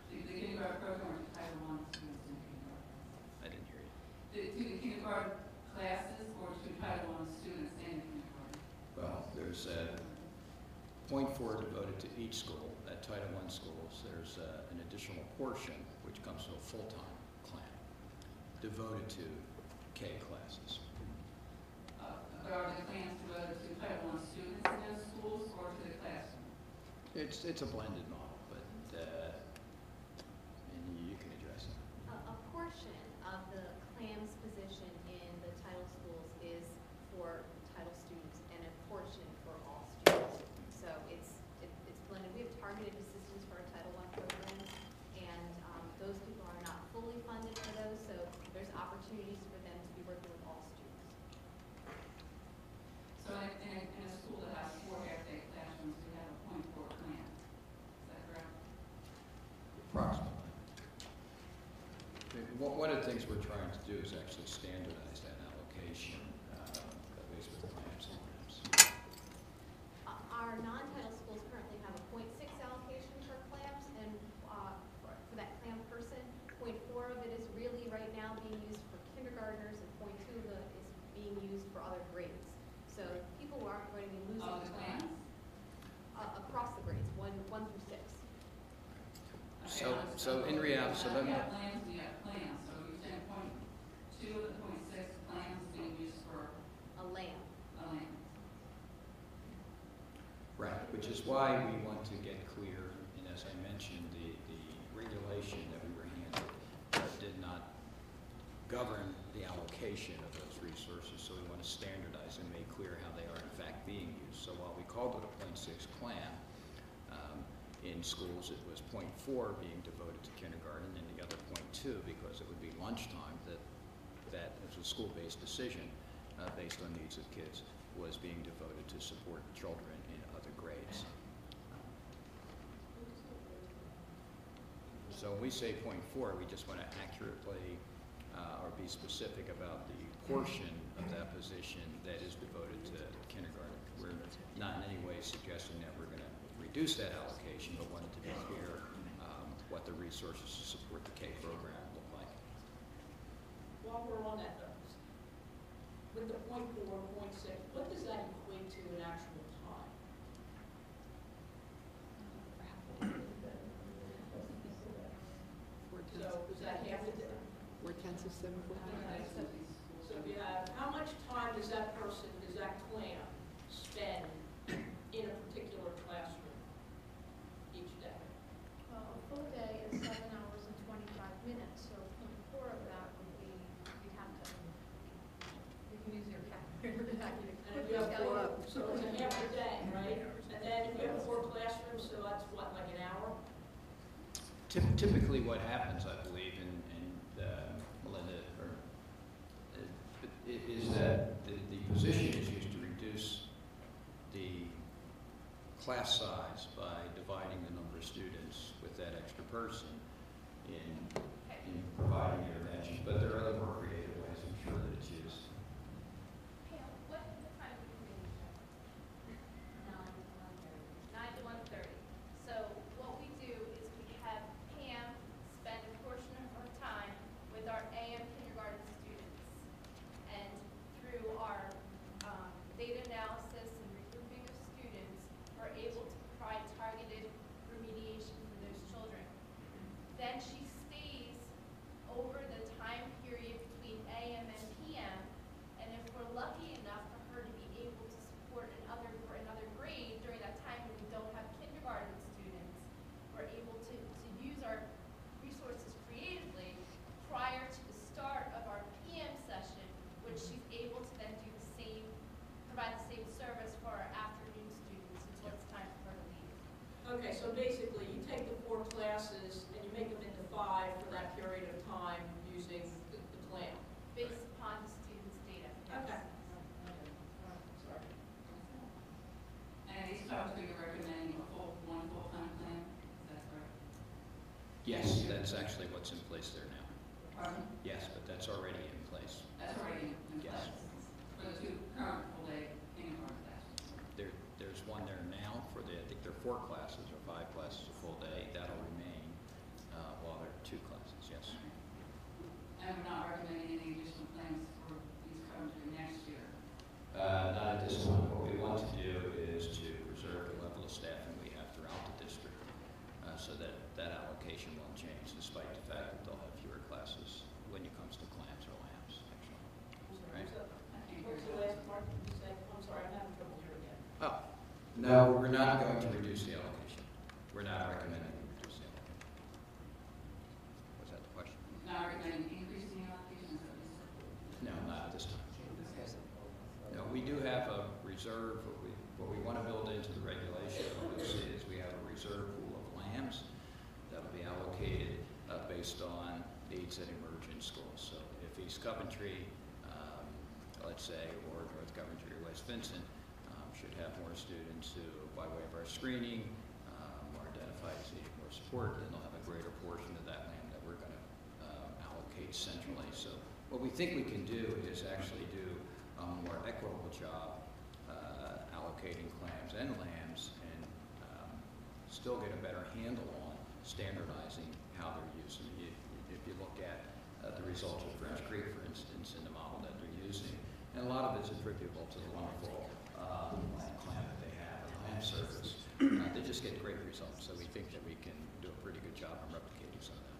The kindergarten program or Title I students in kindergarten? I didn't hear you. To the kindergarten classes or to Title I students in kindergarten? Well, there's 0.4 devoted to each school. At Title I schools, there's an additional portion, which comes to a full-time clam, devoted to K classes. But are the clams devoted to Title I students in those schools or to the classroom? It's a blended model, but and you can address it. A portion of the clams position in the title schools is for title students and a portion for all students. So it's blended. We have targeted assistance for our Title I programs, and those people are not fully funded for those, so there's opportunities for them to be working with all students. So in a school that has 4 half-day classrooms, we have a 0.4 clam. Is that correct? Approximately. One of the things we're trying to do is actually standardize that allocation, at least with clams and clams. Our non-title schools currently have a 0.6 allocation for clams, and for that clam person, 0.4 of it is really right now being used for kindergartners, and 0.2 of it is being used for other grades. So people aren't going to be losing the clams? Across the grades, 1 through 6. So in reality, so let me. Clams, we have clams. So you're saying 0.2 of the 0.6 clams being used for a lamb. A lamb. Right, which is why we want to get clear, and as I mentioned, the regulation that we were handed did not govern the allocation of those resources, so we want to standardize and make clear how they are in fact being used. So while we called it a 0.6 clam, in schools it was 0.4 being devoted to kindergarten and the other 0.2 because it would be lunchtime that was a school-based decision based on needs of kids was being devoted to support children in other grades. So when we say 0.4, we just want to accurately or be specific about the portion of that position that is devoted to kindergarten. We're not in any way suggesting that we're going to reduce that allocation, but wanted to be clear what the resources to support the K program look like. While we're on that though, with the 0.4, 0.6, what does that equate to in actual time? So is that half a day? 4/10 of 7:45. So if you have, how much time does that person, does that clam spend in a particular classroom each day? Well, a full day is 7 hours and 25 minutes, so 0.4 of that would be, you'd have to, you can use your calculator to calculate. And if you have so it's a half a day, right? And then if you have 4 classrooms, so that's what, like an hour? Typically what happens, I believe, and Melinda, is that the position is used to reduce the class size by dividing the number of students with that extra person in providing intervention. But there are other more creative ways, I'm sure, that it's used. What time do you finish? 9 to 1:30. So what we do is we have Pam spend a portion of her time with our AM kindergarten students. And through our data analysis and regrouping of students, we're able to provide targeted remediation for those children. Then she stays over the time classes and you make them into 5 for that period of time using the plan. Based upon the student's data. Okay. Sorry. And these times we are recommending one full-time plan, is that correct? Yes, that's actually what's in place there now. Pardon? Yes, but that's already in place. That's already in Yes. place. For the 2 current full-day kindergarten classes. There's one there now for I think there are 4 classes or 5 classes a full day. That'll remain while there are 2 classes, yes. And we're not recommending any additional plans for these coverage for next year. Not at this time. What we want to do is to preserve the level of staffing we have throughout the district so that that allocation won't change despite the fact that they'll have fewer classes when it comes to clams or lambs, actually. Right? What's the last part that you said? I'm sorry, I'm having trouble hearing it. Oh, no, we're not going to reduce the allocation. We're not recommending we reduce the allocation. Was that the question? Not recommending increasing the allocation, is that what you said? No, not at this time. No, we do have a reserve. What we want to build into the regulation is we have a reserve pool of lambs that will be allocated based on needs that emerge in schools. So if East Coventry, let's say, or North Coventry or West Vincent should have more students who, by way of our screening, are identified as needing more support, then they'll have a greater portion of that lamb that we're going to allocate centrally. So what we think we can do is actually do a more equitable job allocating clams and lambs and still get a better handle on standardizing how they're used. I mean, if you look at the results of French Creek, for instance, in the model that they're using, and a lot of it's attributable to the wonderful clam that they have and lamb service. They just get great results, so we think that we can do a pretty good job in replicating some of that.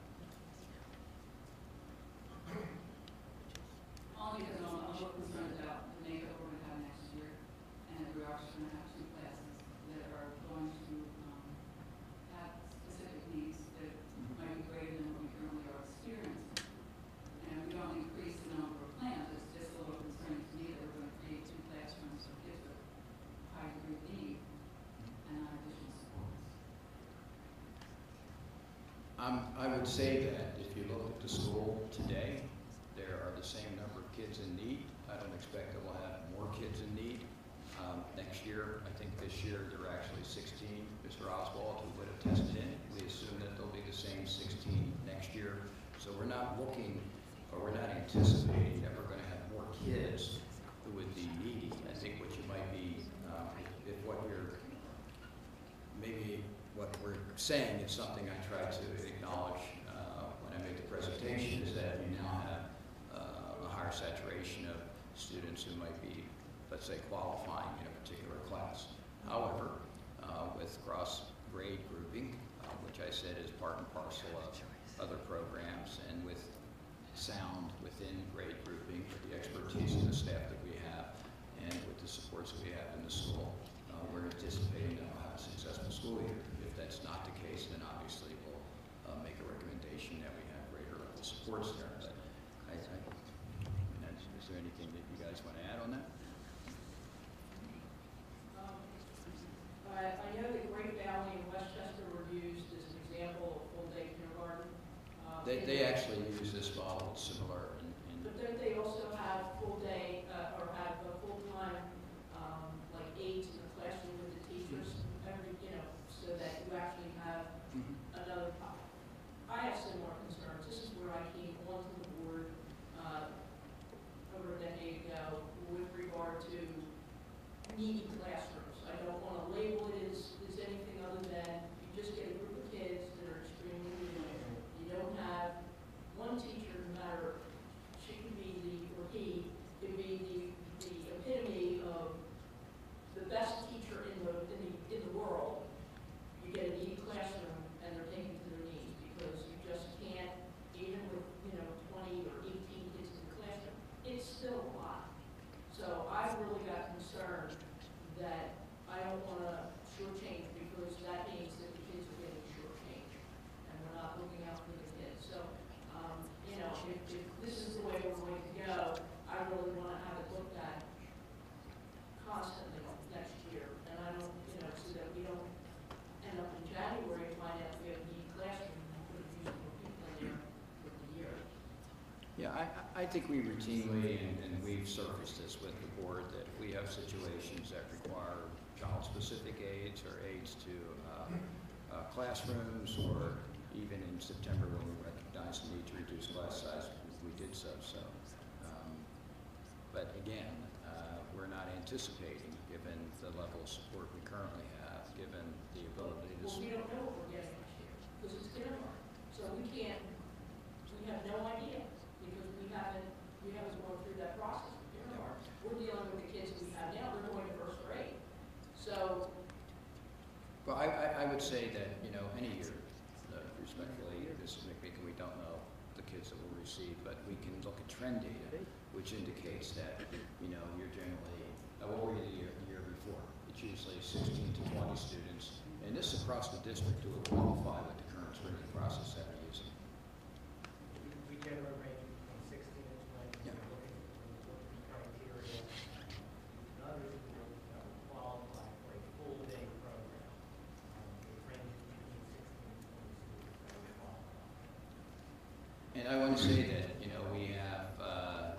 Only because I'm a little concerned about the makeup we're going to have next year, and we are just going to have 2 classes that are going to have specific needs that might be greater than what we currently are experiencing. And if we don't increase the number of plans, it's just a little concerning to me that we're going to create 2 classrooms for kids with high degree of need and not additional supports. I would say that if you look at the school today, there are the same number of kids in need. I don't expect that we'll have more kids in need next year. I think this year there are actually 16, Mr. Oswald, who would have tested in. We assume that there'll be the same 16 next year. So we're not looking, or we're not anticipating that we're going to have more kids who would be needy. I think what you might be, if what you're, maybe what we're saying is something I tried to acknowledge when I made the presentation, is that you now have a higher saturation of students who might be, let's say, qualifying in a particular class. However, with cross-grade grouping, which I said is part and parcel of other programs, and with sound within grade grouping, with the expertise of the staff that we have, and with the supports that we have in the school, we're anticipating that we'll have a successful school year. If that's not the case, then obviously we'll make a recommendation that we have greater level supports there. But is there anything that you guys want to add on that? I know that Great Valley and Westchester were used as an example of full-day kindergarten. They actually use this model similar But don't they also have full-day, or have a full-time, like aides in the classroom with the teachers, so that you actually have another, I have similar concerns. This is where I came onto the board over a decade ago with regard to needy classrooms. I don't want to label it as anything other than you just get a group of kids that are extremely needy. You don't have one teacher, no matter, she could be or he could be the epitome of the best teacher in the world. You get a needy classroom and they're I think we routinely, and we've surfaced this with the board, that if we have situations that require child-specific aids or aids to classrooms, or even in September when we recognized the need to reduce class size, we did so. But again, we're not anticipating, given the level of support we currently have, given the ability to. Well, we don't know what we're getting this year, because it's kindergarten. So we have no idea, because we haven't gone through that process with kindergarten. We're dealing with the kids we have now, they're going to first grade. So. Well, I would say that, any year, respectfully, this is because we don't know the kids that we'll receive, but we can look at trend data, which indicates that, you're generally, what were you the year before? It's usually 16 to 20 students, and this is across the district who would qualify with the current screening process that we're using. We generally range between 16 and 20, Yeah. looking for the criteria. And others will qualify for a full day program. It ranges between 16 and 20 students that will qualify. And I want to say that, we have,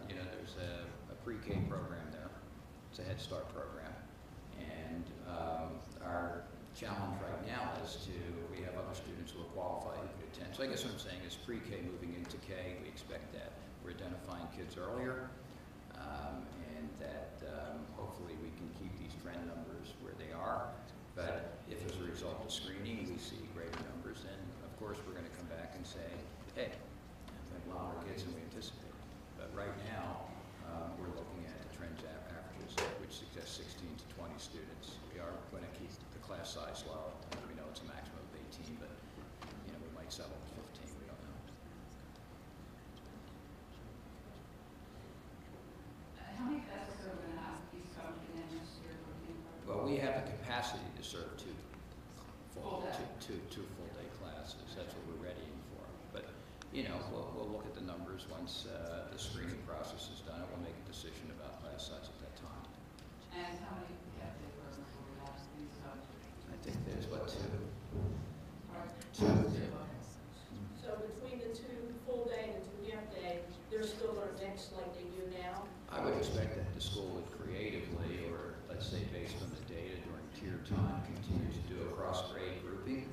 there's a pre-K program there. It's a Head Start program. And our challenge right now is we have other students who are qualified who could attend. So I guess what I'm saying is pre-K moving into K, we expect that we're identifying kids earlier, and that hopefully we can keep these trend numbers where they are. But if as a result of screening we see greater numbers, then of course we're going to come back and say, hey, we have a lot more kids than we anticipated. But right now, we're looking at the trends averages, which suggest 16 to 20 students. We are going to keep the class size low. We know it's a maximum of 18, but we might settle at 15. We don't know. How many classes are we going to have these coming in this year for kindergarten? Well, we have the capacity to serve two full day day classes. That's what we're readying for. But we'll look at the numbers once the screening process is done, and we'll make a decision about class size at that time. And how many half-day programs will we have these coming? I think there's two. So between the two full day and the two half day, they're still going to mix like they do now? I would expect that the school would creatively, or let's say based on the data during tier time, continue to do a cross-grade grouping,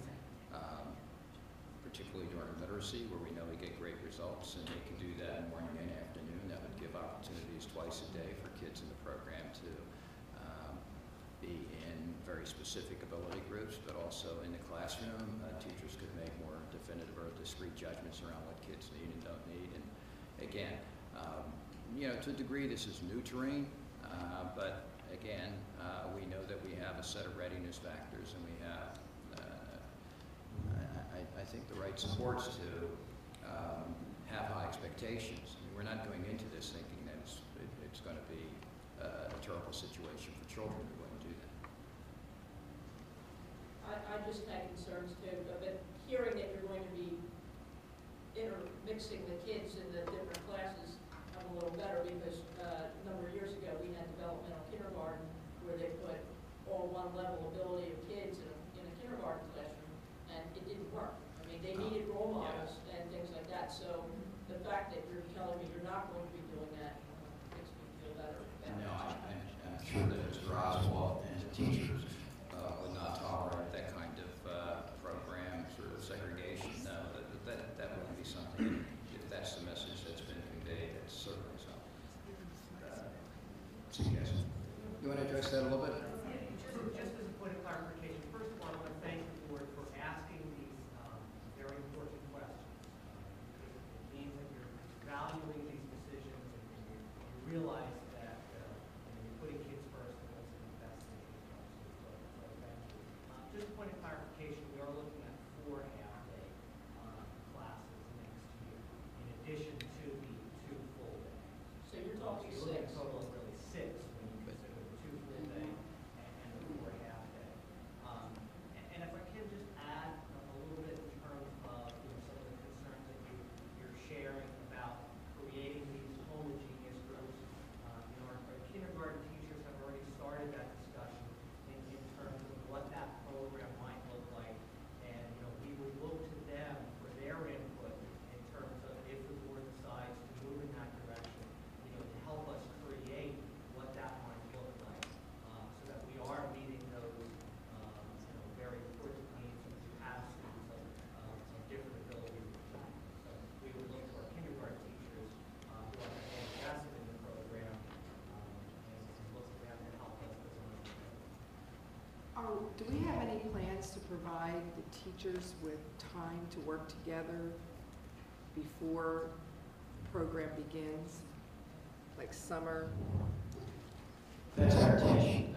particularly during literacy, where we know we get great results, and they can do that morning and afternoon. That would give opportunities twice a day for kids in the program to be in very specific ability groups, but also in the classroom. Teachers could make more definitive or discrete judgments around what kids need and don't need. And again, to a degree, this is new terrain, but again, we know that we have a set of readiness factors, and we have, I think, the right supports to have high expectations. I mean, we're not going into this thinking that it's going to be a terrible situation for children. We wouldn't do that. I just had concerns too, but hearing that you're going to be intermixing the kids in the different classes, I'm a little better, because a number of years ago we had developmental kindergarten where they put all one level ability of kids in a kindergarten classroom, and it didn't work. I mean, they needed role models and things like that. So the fact that you're telling me you're not going to be doing that makes me feel better. No, I'm sure that Mr. Oswald and the teachers would not tolerate that kind of program, sort of segregation. No, that wouldn't be something. If that's the message that's been conveyed, that's certainly something. So yes, you want to address that a little bit? Just as a point of clarification, first of all, I want to thank the board for asking these do we have any plans to provide the teachers with time to work together before the program begins, like summer? That's our intention.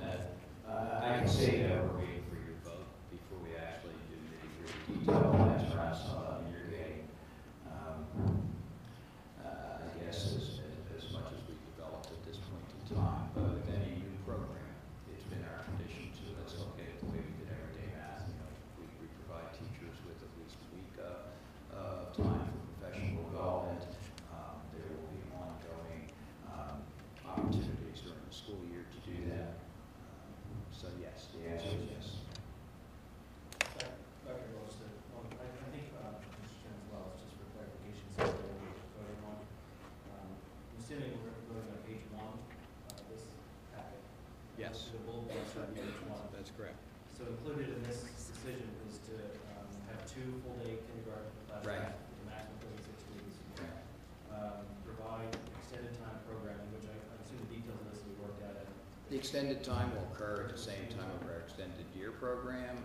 I can say that we're waiting for your vote before we actually do nitty-gritty detail plans around some of them you're getting. I guess as much as we've developed at this point in time, but with any new program, it's been our tradition to let's look at it the way we did everyday math. You know, we provide teachers with at least a week of time for professional development. There will be ongoing opportunities during the school year to do that. So yes, the answer is yes. Dr. Ojrsd, I think, Mr. Chairman, as well, it's just for clarification, since we're voting on. I'm assuming we're voting on page 1 of this packet. Yes. The bullet points on page 1. That's correct. So included in this decision is to have 2 full-day kindergarten classes. Right. The maximum 36 weeks. Right. Provide extended time programming, which I assume the details of this will be worked out at. The extended time will occur at the same time of our extended year program,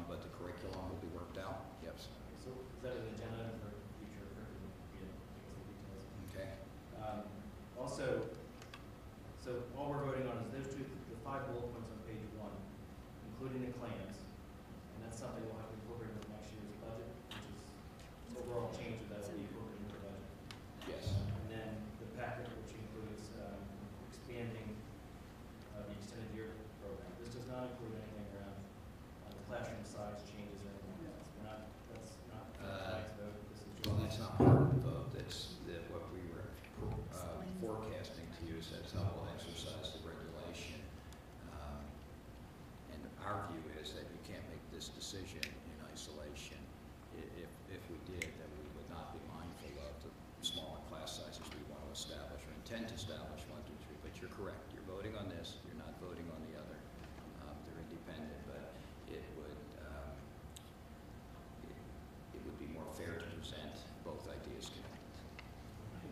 but the curriculum will be worked out. Yes. So is that an agenda for future curriculum? Details. Okay. Also, so all we're voting on is those 2, the 5 bullet points on page 1, including the claims, and that's something we'll have to incorporate with next year's budget, which is overall change of that will be incorporated into the budget. Yes. And then the packet, which includes expanding the extended year program. This does not include anything around the classroom size changes or anything like that. That's not tonight's vote. This is Well, that's not part of the vote. That's what we were forecasting to use as how we'll exercise the regulation. And our view is that you can't make this decision in isolation. If we did, then we would not be mindful of the smaller class sizes we want to establish or intend to establish 1, 2, 3. But you're correct. You're voting on this. You're not voting on the other. They're independent, but it would be more fair to present both ideas connected.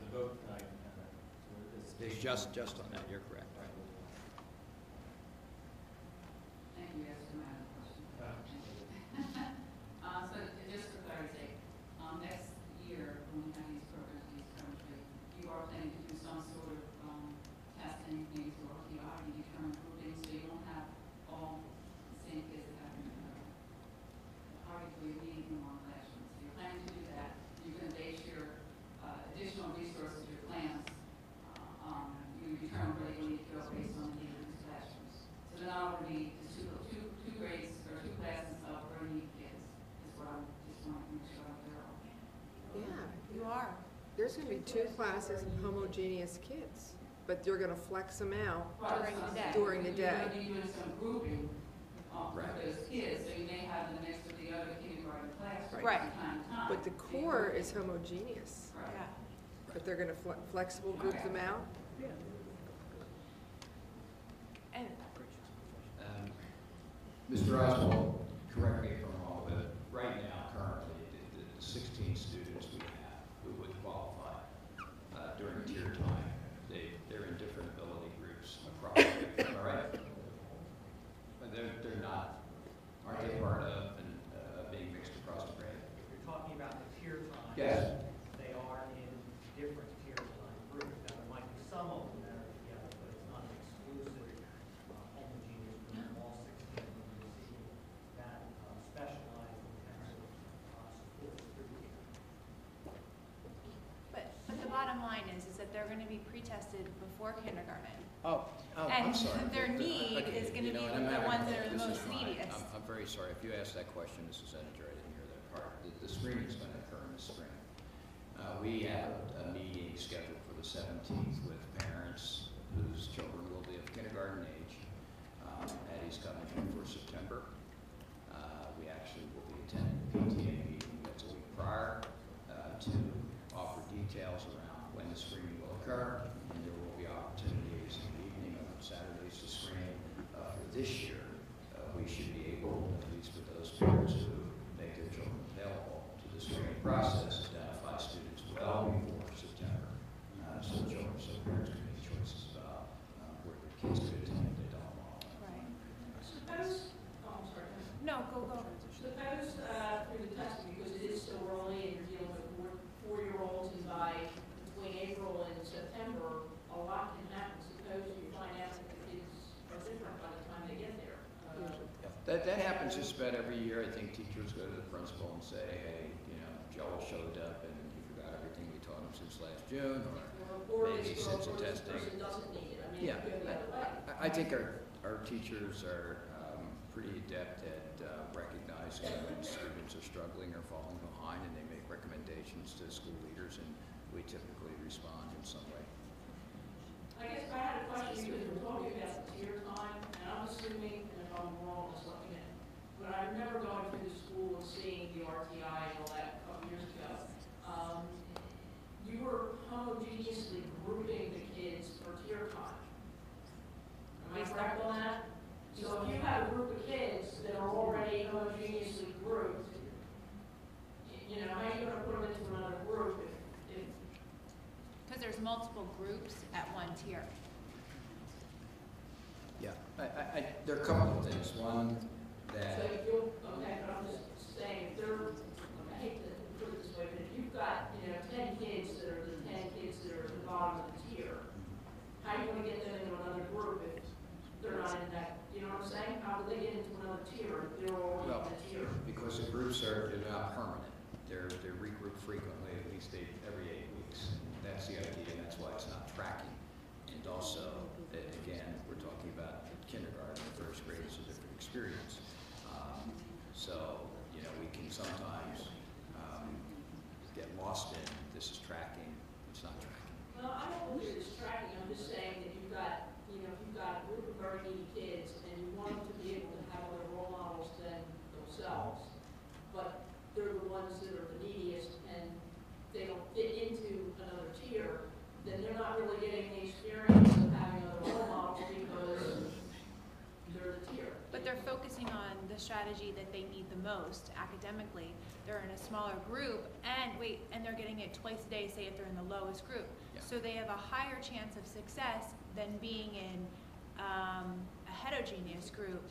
the vote tonight. It's just on that. You're correct. Thank you. Yes, my other question. So just for clarity's sake, next year when we have these programs, these country, you are planning to do some sort of testing things, or you already determined grouping, so you won't have all the same kids that have arguably meeting in one classroom. So you're planning to do that. You're going to base your additional resources, your plans, you determine where you need to go based on the need of these classrooms. So then not only just two grades or 2 classes of where you need kids is what I just want to make sure I'm clear on. Yeah. You are. There's going to be 2 classes of homogeneous kids, but you're going to flex them out During the day. during the day. You're going to be doing some grouping Right. for those kids, so you may have the mix of the other kindergarten class Right. from time to time. But the core is homogeneous, Right. Yeah. but they're going to flexible group them out? And Mr. Oswald, correct me if I'm wrong, but right now, currently, the 16 students we have who would qualify during tier time, they're in different ability groups across the grade, all right? But they're not, aren't they part of and being mixed across the grade? You're talking about the tier time. Yes. They are in different tier time groups. Now, there might be some of them that are together, but it's not an exclusive homogeneous group. All 16 of them receive that specialized intensive support through here. But the bottom line is that they're going to be pre-tested before kindergarten. I'm sorry. And their need Okay, is going to you know, be and I'm the having- ones that are the this is most fine. neediest. I'm very sorry. If you asked that question, Mrs. Editor, I didn't hear that part. The screening is going to occur in the spring. We have a meeting scheduled for the 17th with parents whose children will be of kindergarten age. Eddie's coming in for September. We actually will be attending the PTA meeting that's a week prior to offer details around when the screening will occur. And there will be opportunities in the evening on Saturdays to screen. For this year, we should be able, at least for those parents who make their children available to the screening process, identify students well before September. So parents can make choices about where their kids could attend if they don't want. Right. Suppose, that happens just about every year. I think teachers go to the principal and say, hey, you know, Joel showed up and he forgot everything we taught him since last June, or maybe since the testing. Yeah, I think our teachers are pretty adept at recognizing when students are struggling or falling behind, and they make recommendations to school leaders, and we typically respond in some way. I guess I had a question because we're talking about tier time, and I'm assuming, and if I'm wrong, just let me know. But I remember going through the school and seeing the RTI and all that a couple years ago. You were homogeneously grouping the kids for tier time. Am I correct on that? So if you have a group of kids that are already homogeneously grouped, you know, how are you going to put them into another group if Because there's multiple groups at one tier. Yeah, there are a couple of things. One, that So if you'll, okay, but I'm just saying, if they're, I hate to put it this way, but if you've got, you know, 10 kids that are the 10 kids that are at the bottom of the tier, how are you going to get them into another group if they're not in that, you know what I'm saying? How do they get into another tier if they're already in the tier? because the groups they're not permanent. They're regrouped frequently, at least every 8 weeks. That's the idea, and that's why it's not tracking. And also, again, we're talking about kindergarten and first grade is a different experience. So, you know, we can sometimes get lost in this is tracking, it's not tracking. Well, I don't believe it's tracking. I'm just saying that you've got, you know, if you've got a group of very needy kids and you want them to be able to have other role models than themselves, but they're the ones that are the neediest and they don't fit into another tier, then they're not really getting the experience of having other role models because they're the tier. But they're focusing on the strategy that they need the most academically. They're in a smaller group, and they're getting it twice a day, say if they're in the lowest group. Yeah. So they have a higher chance of success than being in a heterogeneous group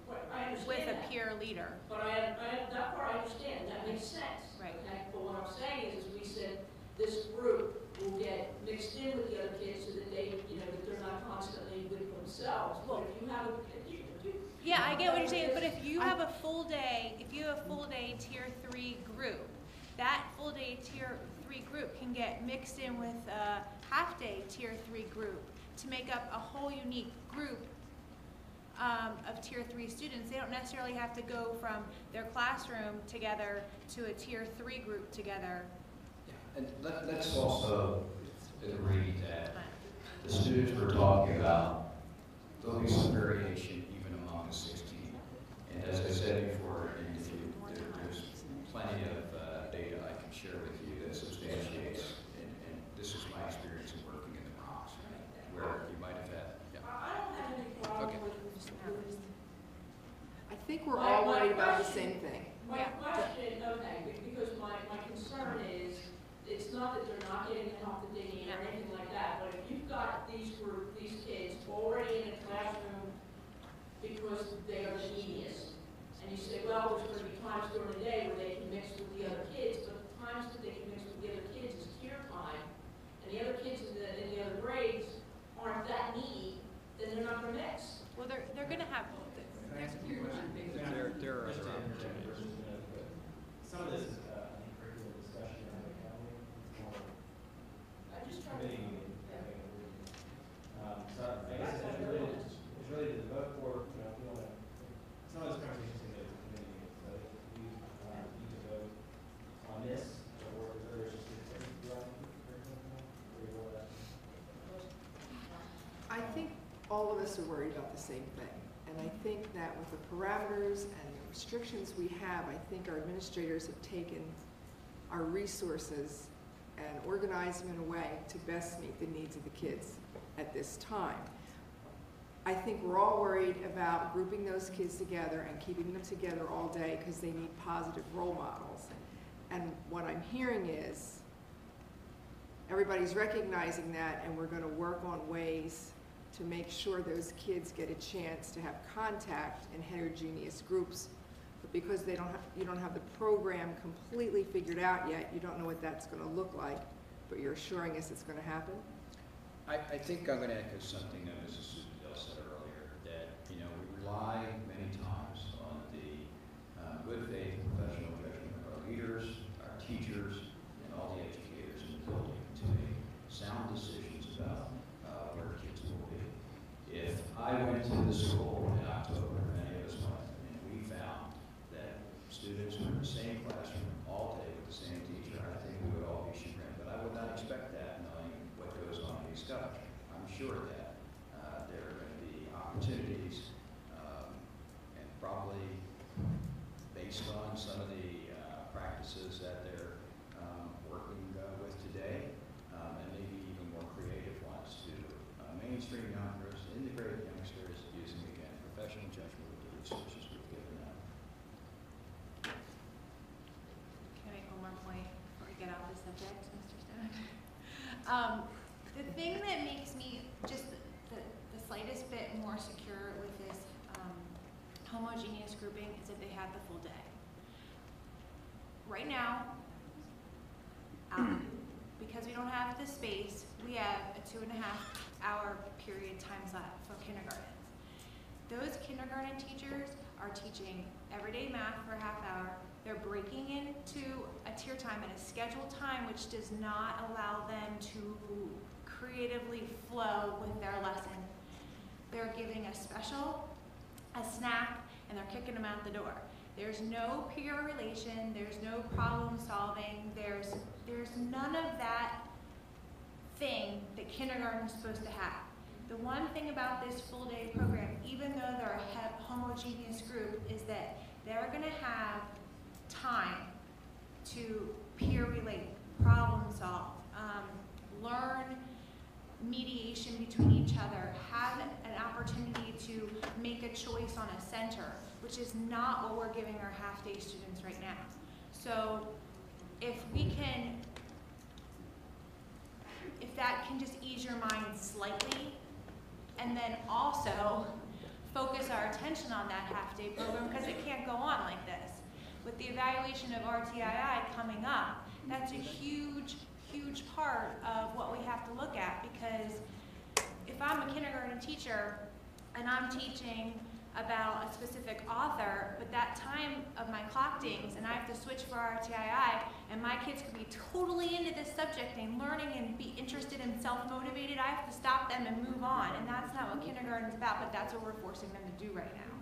Right, I with understand a that. peer leader. But that part I understand, that makes sense. Right. Okay? But what I'm saying is we said this group will get mixed in with the other kids so that they, you know, that they're not constantly with themselves. But if you have a, Yeah, I get what you're saying, but if you have a full day, tier 3 group, that full day tier 3 group can get mixed in with a half day tier 3 group to make up a whole unique group of tier 3 students. They don't necessarily have to go from their classroom together to a tier 3 group together. And let's also agree that the students we're talking about, there'll be some variation even among the 16. And as I said before, there's plenty of data I can share with you that substantiates, and this is my experience in working in the Bronx, where you might have had, yeah. I don't have any problem with I think we're all worried about the same thing. My question, okay, because my concern is, it's not that they're not getting the help that they need or anything like that, but if you've got these kids already in a classroom because they are the neediest, and you say, well, there's going to be times during the day where they can mix with the other kids, but the times that they can mix with the other kids is tier time, and the other kids in the other grades aren't that needy, then they're not going to mix. Well, they're going to have. There are other opportunities. Some of this is, I think, curriculum discussion on the academy. I'm just trying to. So I guess it's really to vote for, you know, if you want to, some of those conversations in the committee, so if we need to vote on this, or there's just a different curriculum, or you want that? I think all of us are worried about the same thing. And I think that with the parameters and the restrictions we have, I think our administrators have taken our resources and organized them in a way to best meet the needs of the kids at this time. I think we're all worried about grouping those kids together and keeping them together all day because they need positive role models. And what I'm hearing is everybody's recognizing that, and we're going to work on ways to make sure those kids get a chance to have contact in heterogeneous groups. But because you don't have the program completely figured out yet, you don't know what that's going to look like, but you're assuring us it's going to happen? I think I'm going to echo something that Mrs. Sudell said earlier, that, you know, we rely many times on profound decisions about where kids will be. If I went to the school in October, many of us went, and we found that students were in the same classroom all day with the same teacher, I think we would all be chagrined. But I would not expect that knowing what goes on in East Governor. I'm sure that there are going to be opportunities, and probably based on some of the practices that they're working with today, and maybe even more creative ones to mainstream youngsters, integrate youngsters using, again, professional judgment with the resources we've given them. Can I make one more point before we get off the subject, Mr. Stone? The thing that makes me just the slightest bit more secure with this homogeneous grouping is that they have the full day. Right now, because we don't have the space, we have a 2.5-hour period time slot for kindergartens. Those kindergarten teachers are teaching everyday math for a half hour. They're breaking into a tier time at a scheduled time, which does not allow them to creatively flow with their lesson. They're giving a special, a snack, and they're kicking them out the door. There's no peer relation, there's no problem solving, there's none of that thing that kindergarten is supposed to have. The one thing about this full day program, even though they're a homogeneous group, is that they're gonna have time to peer relate, problem solve, learn mediation between each other, have an opportunity to make a choice on a center, which is not what we're giving our half-day students right now. So if that can just ease your mind slightly, and then also focus our attention on that half-day program, because it can't go on like this. With the evaluation of RTII coming up, that's a huge, huge part of what we have to look at, because if I'm a kindergarten teacher and I'm teaching about a specific author, but that time of my clock dings and I have to switch for RTII, and my kids could be totally into this subject and learning and be interested and self-motivated, I have to stop them and move on, and that's not what kindergarten's about, but that's what we're forcing them to do right now.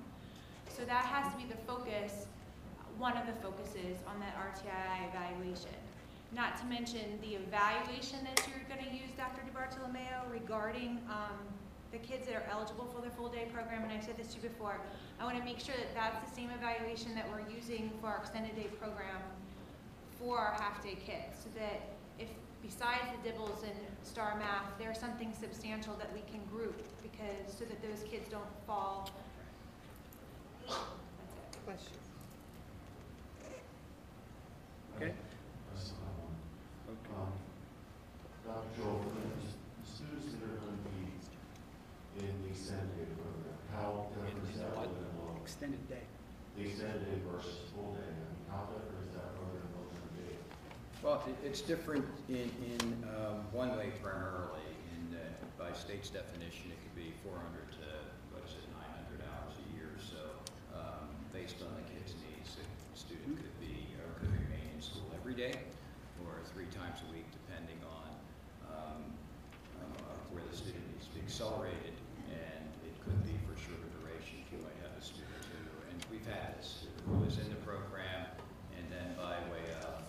So that has to be the focus, one of the focuses on that RTII evaluation. Not to mention the evaluation that you're going to use, Dr. DiBartolomeo, regarding the kids that are eligible for the full day program, and I've said this to you before, I want to make sure that that's the same evaluation that we're using for our extended day program for our half day kids, so that if besides the Dibbles and Star Math, there's something substantial that we can group, because so that those kids don't fall. That's it. Question. Okay. Dr. Joel, for the students that are going to be in the extended day program, how different is that program? Extended day. The extended day versus full day, I mean, how different is that program going to be? Well, it's different in one way primarily, in that by state's definition, it could be 400 to, 900 hours a year. So based on the kid's needs, a student could remain in school every day or 3 times a week, depending on where the student needs to be accelerated, and it could be for shorter duration if you might have a student who, and we've had this, who is in the program, and then by way of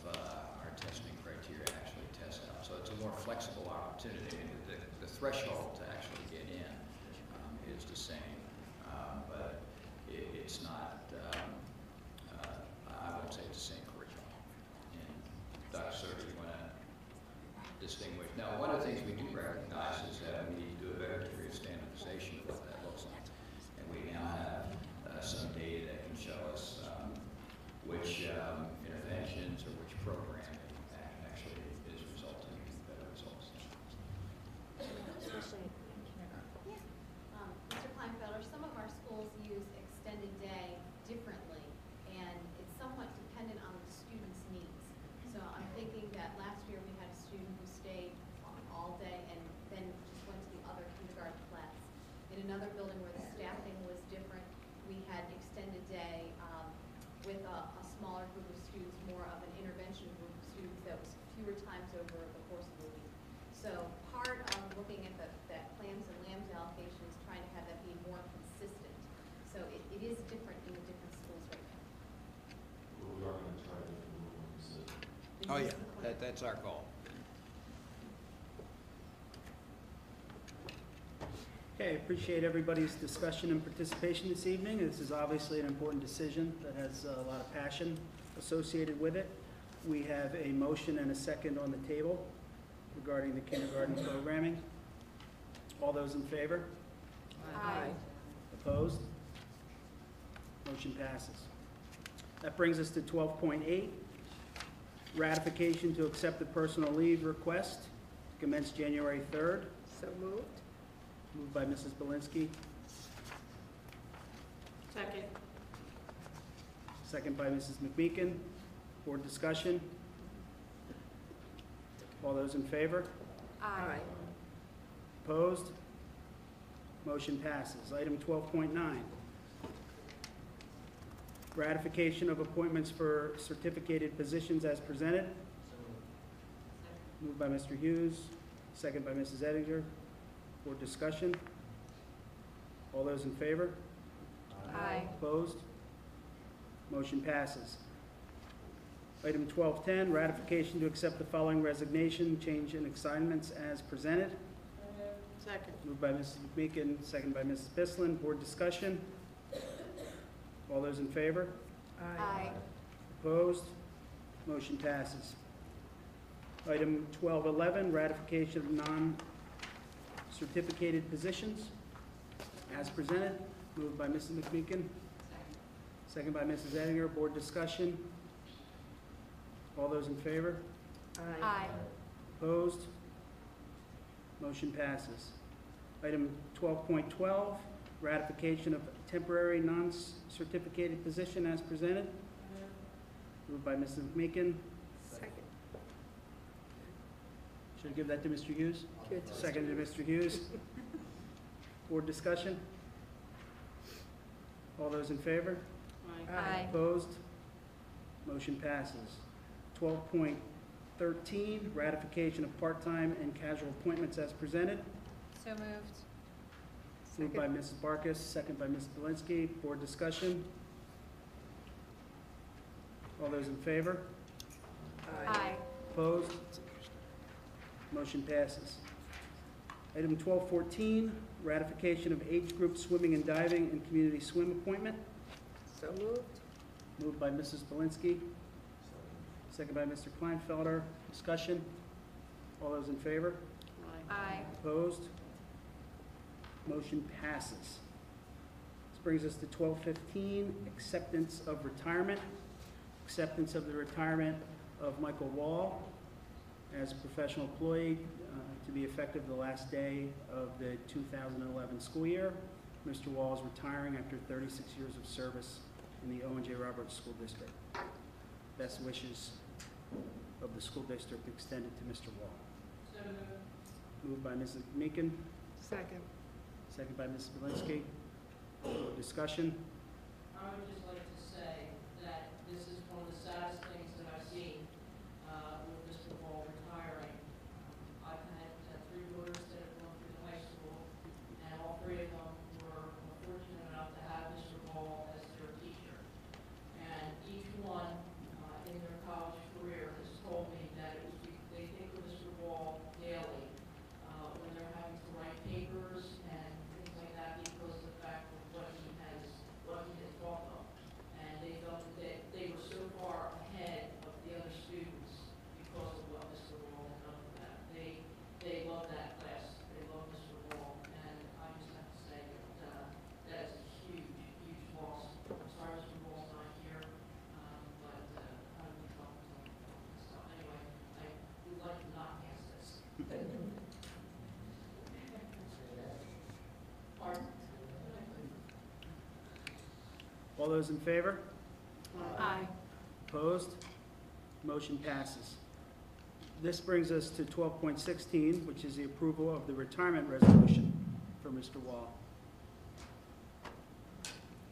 our testing criteria actually test out. So it's a more flexible opportunity. The threshold to actually get in is the same, but it's not, I won't say it's the same curriculum. And Dr. Soter, you want to distinguish? Now, one of the things we do recognize is that we need to do a better degree of standardization of what that looks like. And we now have some data that can show us which interventions or which programming actually is resulting in better results. Mr. Kleinfelder, some of our schools use extended day differently, and it's somewhat dependent on the student's needs. So I'm thinking that last year we had a student who stayed all day and then just went to the other kindergarten class. In another building where the staffing was different, we had extended day with a smaller group of students, more of an intervention group of students that was fewer times over the course of the week. So part Oh, yeah, that's our goal. Okay, I appreciate everybody's discussion and participation this evening. This is obviously an important decision that has a lot of passion associated with it. We have a motion and a second on the table regarding the kindergarten programming. All those in favor? Aye. Opposed? Motion passes. That brings us to 12.8, ratification to accept the personal leave request, commence January 3rd. So moved. Moved by Mrs. Belinsky, Second. second by Mrs. McMeekin. Board discussion. All those in favor? Aye. Opposed? Motion passes. Item 12.9, ratification of appointments for certificated positions as presented. Moved by Mr. Hughes, second by Mrs. Ettinger. For discussion. All those in favor? Aye. Opposed? Motion passes. Item 12.10, ratification to accept the following resignation, change in assignments as presented. Second. Moved by Mrs. McMeekin, second by Mrs. Bislin. Board discussion. All those in favor? Aye. Opposed? Motion passes. Item 12.11, ratification of non-certificated positions as presented. Moved by Mrs. McMeekin, second by Mrs. Ettinger. Board discussion. All those in favor? Aye. Opposed? Motion passes. Item 12.12, ratification of temporary non-certificated position as presented. Moved by Mrs. McMeekin. Second. Should I give that to Mr. Hughes? Give it to Mr. Second to Mr. Hughes. Board discussion. All those in favor? Aye. Opposed? Motion passes. 12.13, ratification of part-time and casual appointments as presented. So moved. Moved by Mrs. Barkus, second by Mrs. Belinsky. Board discussion. All those in favor? Aye. Opposed? Motion passes. Item 12.14, ratification of age group swimming and diving and community swim appointment. So moved. Moved by Mrs. Belinsky, second by Mr. Kleinfelder. Discussion. All those in favor? Aye. Opposed? Motion passes. This brings us to 12.15, acceptance of retirement. Acceptance of the retirement of Michael Wall as a professional employee to be effective the last day of the 2011 school year. Mr. Wall is retiring after 36 years of service in the O&J Roberts School District. Best wishes of the school district extended to Mr. Wall. So moved. Moved by Mrs. Meekin, Second. second by Mrs. Belinsky. Discussion. I would just like to say that this is one of the saddest things that I've seen with Mr. Wall retiring. I've had three daughters that have gone through the high school, and all three of them were fortunate enough to have Mr. Wall as their teacher. And each one in their college career has told me that it was they think of Mr. Wall daily when they're having to write papers and things like that because of the fact of what he has taught them. And they felt that they were so far ahead of the other students because of what Mr. Wall had done for them. They love that class. They love Mr. Wall. And I just have to say that is a huge, huge loss. I'm sorry Mr. Wall's not here, but I would be talking to him and stuff. Anyway, I would like to not pass this. Pardon? All those in favor? Aye. Opposed? Motion passes. This brings us to 12.16, which is the approval of the retirement resolution for Mr. Wall.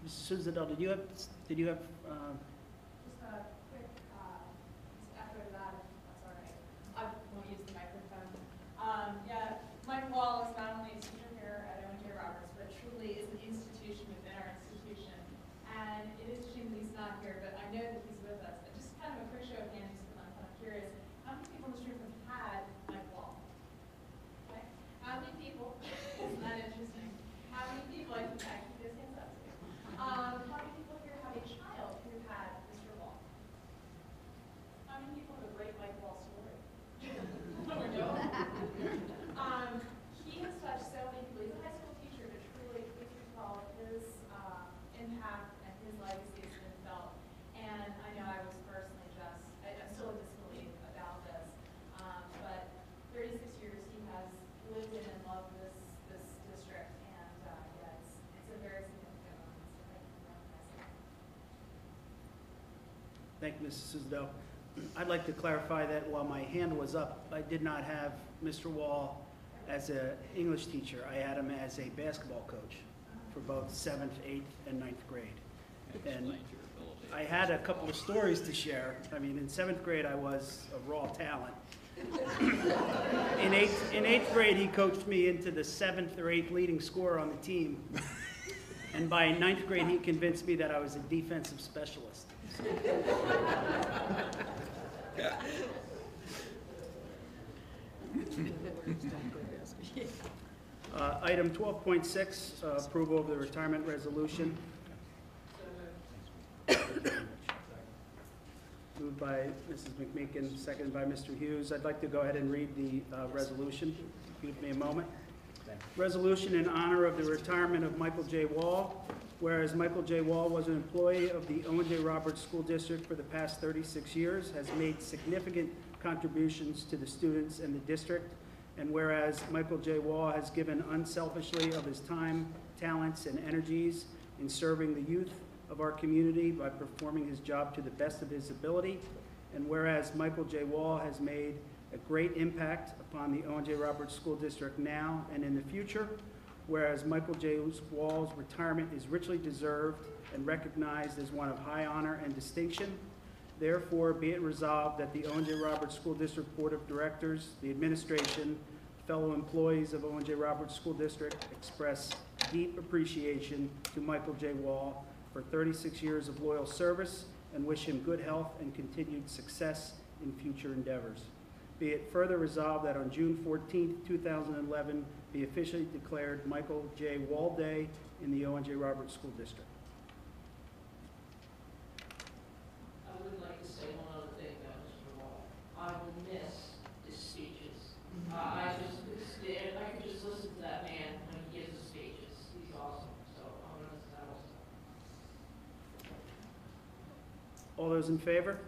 Mrs. Suzadell, did you have, Just a quick, after that, if that's all right. I won't use the microphone. Yeah, Mike Wall is not only a teacher here at O&J Roberts, but truly is an institution within our institution. And it is a shame that he's not here, but I know that he's with us. But just kind of a quick show of hands, because I'm kind of curious. Thank you, Mrs. Suzedo. I'd like to clarify that while my hand was up, I did not have Mr. Wall as an English teacher. I had him as a basketball coach for both 7th, 8th, and 9th grade. And I had a couple of stories to share. I mean, in 7th grade, I was a raw talent. In 8th grade, he coached me into the 7th or 8th leading scorer on the team. And by 9th grade, he convinced me that I was a defensive specialist. Item 12.6, approval of the retirement resolution. Moved by Mrs. McMeekin, seconded by Mr. Hughes. I'd like to go ahead and read the resolution. Give me a moment. Resolution in honor of the retirement of Michael J. Wall. Whereas Michael J. Wall was an employee of the Owen J. Roberts School District for the past 36 years, has made significant contributions to the students and the district. And whereas Michael J. Wall has given unselfishly of his time, talents, and energies in serving the youth of our community by performing his job to the best of his ability. And whereas Michael J. Wall has made a great impact upon the Owen J. Roberts School District now and in the future. Whereas Michael J. Wall's retirement is richly deserved and recognized as one of high honor and distinction. Therefore, be it resolved that the Owen J. Roberts School District Board of Directors, the administration, fellow employees of Owen J. Roberts School District express deep appreciation to Michael J. Wall for 36 years of loyal service and wish him good health and continued success in future endeavors. Be it further resolved that on June 14, 2011, be officially declared Michael J. Wall Day in the Owen J. Roberts School District. I would like to say one other thing about Mr. Wall. I will miss his speeches. I could just listen to that man when he gives his speeches. He's awesome. So I'm going to listen to that also. All those in favor?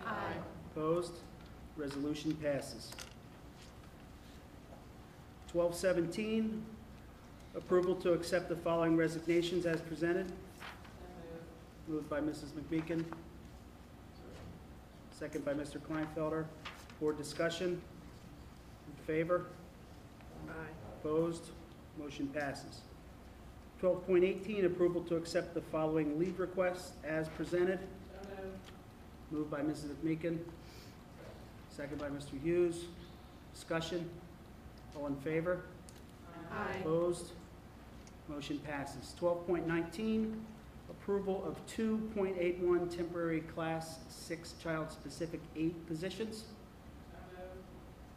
Aye. Opposed? Resolution passes. 1217, approval to accept the following resignations as presented. Moved by Mrs. McMeekin. Second by Mr. Kleinfelder. Board discussion. In favor? Aye. Opposed? Motion passes. 12.18, approval to accept the following leave requests as presented. Moved by Mrs. McMeekin. Second by Mr. Hughes. Discussion. All in favor? Aye. Opposed? Motion passes. 12.19, approval of 2.81 temporary Class 6 child-specific aid positions.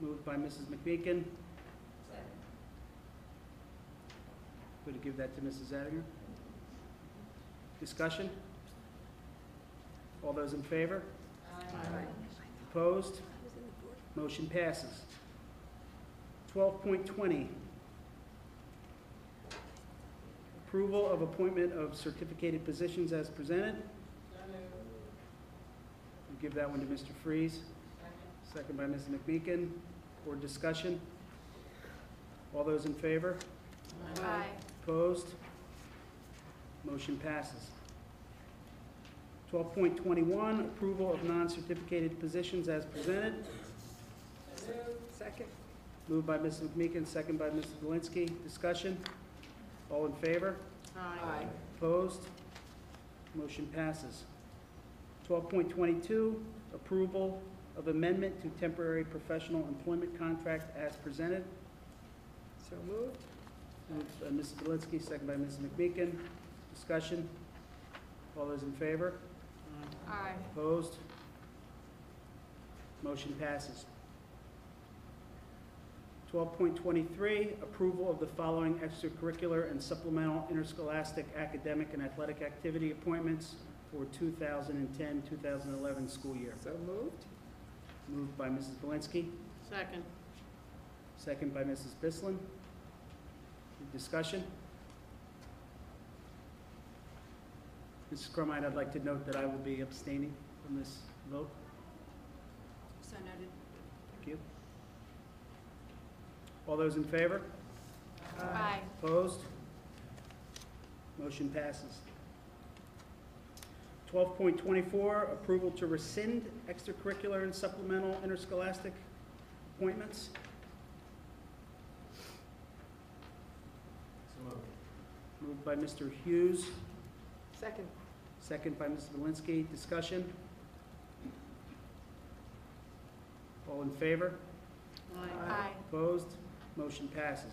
Moved by Mrs. McMeekin. Going to give that to Mrs. Zadinger. Discussion. All those in favor? Aye. Opposed? Motion passes. 12.20, approval of appointment of certificated positions as presented. We'll give that one to Mr. Freeze. Second by Mrs. McMeekin. Board discussion. All those in favor? Aye. Opposed? Motion passes. 12.21, approval of non-certificated positions as presented. Second. Moved by Mrs. McMeekin, second by Mrs. Zelinski. Discussion? All in favor? Aye. Opposed? Motion passes. 12.22, approval of amendment to temporary professional employment contract as presented. So moved. Moved by Mrs. Zelinski, second by Mrs. McMeekin. Discussion? All those in favor? Aye. Opposed? Motion passes. 12.23, approval of the following extracurricular and supplemental interscholastic academic and athletic activity appointments for 2010-2011 school year. So moved. Moved by Mrs. Zelinski, Second. second by Mrs. Bislin. Discussion? Mrs. Cromine, I'd like to note that I will be abstaining from this vote. So noted. Thank you. All those in favor? Aye. Opposed? Motion passes. 12.24, approval to rescind extracurricular and supplemental interscholastic appointments. So moved. Moved by Mr. Hughes, Second. second by Mrs. Malinsky. Discussion? All in favor? Aye. Opposed? Motion passes.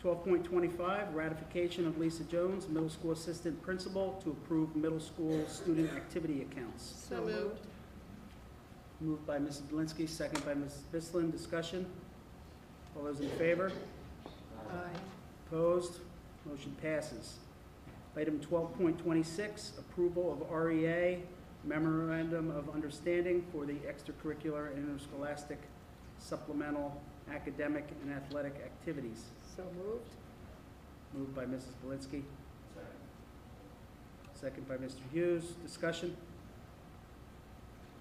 12.25, ratification of Lisa Jones, middle school assistant principal, to approve middle school student activity accounts. So moved. Moved by Mrs. Belinsky, second by Mrs. Bislin. Discussion? All those in favor? Aye. Opposed? Motion passes. Item 12.26, approval of REA Memorandum of Understanding for the extracurricular and interscholastic supplemental academic and athletic activities. So moved. Moved by Mrs. Belinsky, Second. second by Mr. Hughes. Discussion?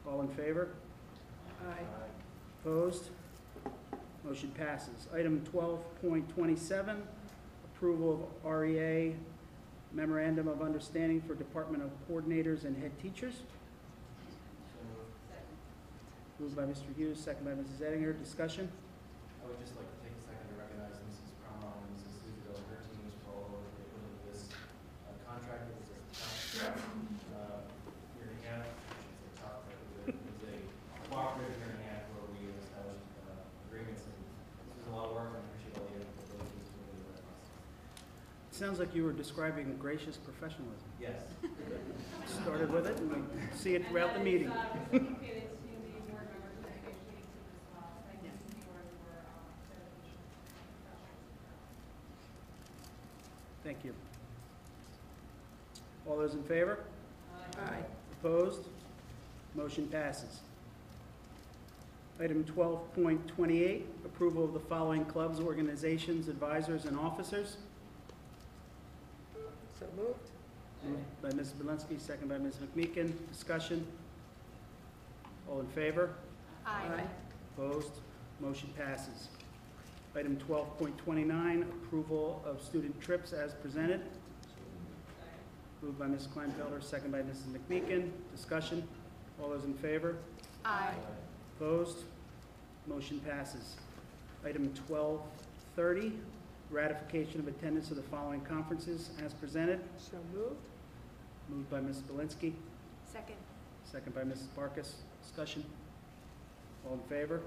All in favor? Aye. Opposed? Motion passes. Item 12.27, approval of REA Memorandum of Understanding for Department of Coordinators and Head Teachers. So moved. Moved by Mr. Hughes, second by Mrs. Ettinger. Discussion? I would just like to take a second to recognize Mrs. Cromwell and Mrs. Suzo and her teams for all the work they put into this contract. It was a tough year and a half. It's a tough, but it was a cooperative year and a half where we established agreements, and this was a lot of work, and I appreciate all the effort that those teams put into that process. Sounds like you were describing gracious professionalism. Yes. Started with it, and we see it throughout the meeting. Thank you. All those in favor? Aye. Opposed? Motion passes. Item 12.28, approval of the following clubs, organizations, advisors, and officers. So moved. Moved by Ms. Belinsky, second by Ms. McMeekin. Discussion? All in favor? Aye. Opposed? Motion passes. Item 12.29, approval of student trips as presented. Moved by Ms. Kleinfelder, second by Mrs. McMeekin. Discussion? All those in favor? Aye. Opposed? Motion passes. Item 12.30, ratification of attendance of the following conferences as presented. So moved. Moved by Ms. Belinsky, Second. second by Mrs. Barkus. Discussion? All in favor?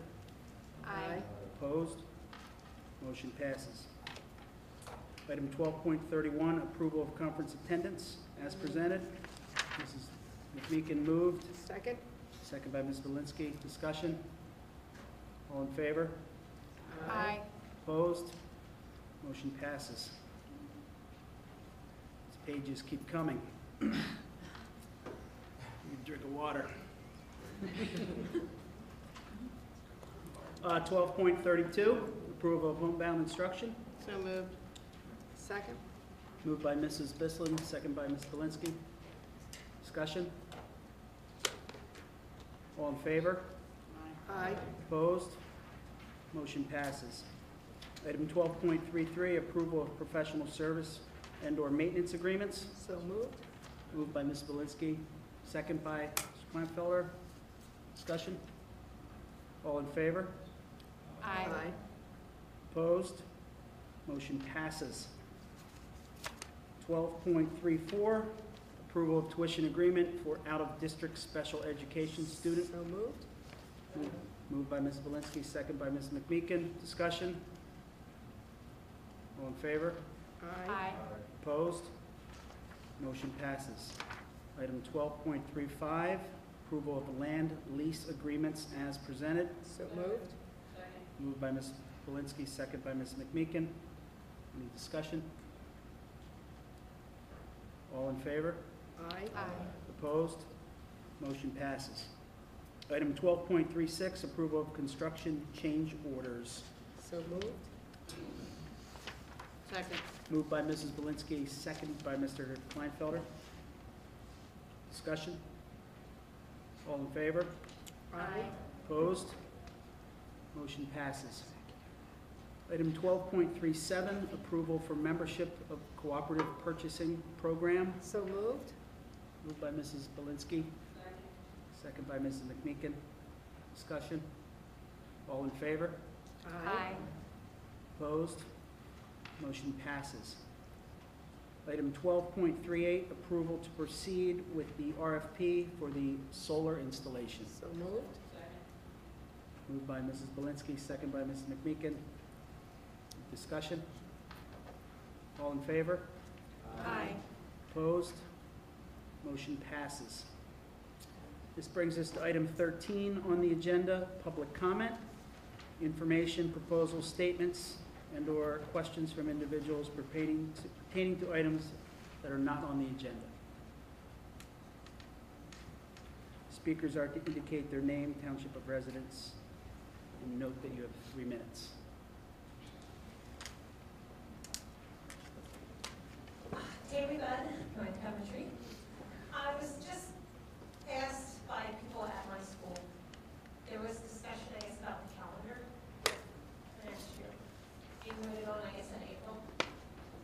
Aye. Opposed? Motion passes. Item 12.31, approval of conference attendance as presented. Mrs. McMeekin moved, Second. second by Ms. Belinsky. Discussion? All in favor? Aye. Opposed? Motion passes. These pages keep coming. You drink of water. 12.32, approval of homebound instruction. So moved. Second. Moved by Mrs. Bislin, second by Ms. Belinsky. Discussion? All in favor? Aye. Opposed? Motion passes. Item 12.33, approval of professional service and/or maintenance agreements. So moved. Moved by Ms. Belinsky, second by Mr. Kleinfelder. Discussion? All in favor? Aye. Opposed? Motion passes. 12.34, approval of tuition agreement for out-of-district special education student. So moved. Moved by Ms. Belinsky, second by Ms. McMeekin. Discussion? All in favor? Aye. Opposed? Motion passes. Item 12.35, approval of land lease agreements as presented. So moved. Moved by Ms. Belinsky, second by Ms. McMeekin. Any discussion? All in favor? Aye. Opposed? Motion passes. Item 12.36, approval of construction change orders. So moved. Second. Moved by Mrs. Belinsky, seconded by Mr. Kleinfelder. Discussion? All in favor? Aye. Opposed? Motion passes. Item 12.37, approval for membership of cooperative purchasing program. So moved? Moved by Mrs. Belinsky. Second by Mrs. McMeekin. Discussion? All in favor? Opposed? Motion passes. Item 12.38, approval to proceed with the RFP for the solar installation. So moved? Moved by Mrs. Belinsky, second by Mrs. McMeekin. Discussion? All in favor? Opposed? Motion passes. This brings us to item 13 on the agenda, public comment, information, proposals, statements, and/or questions from individuals pertaining to items that are not on the agenda. Speakers are to indicate their name, township of residence, and note that you have 3 minutes. Tammy Bunn, North Coventry. I was just asked by people at my school, there was discussion, I guess, about the calendar for next year. Being voted on, I guess, in April.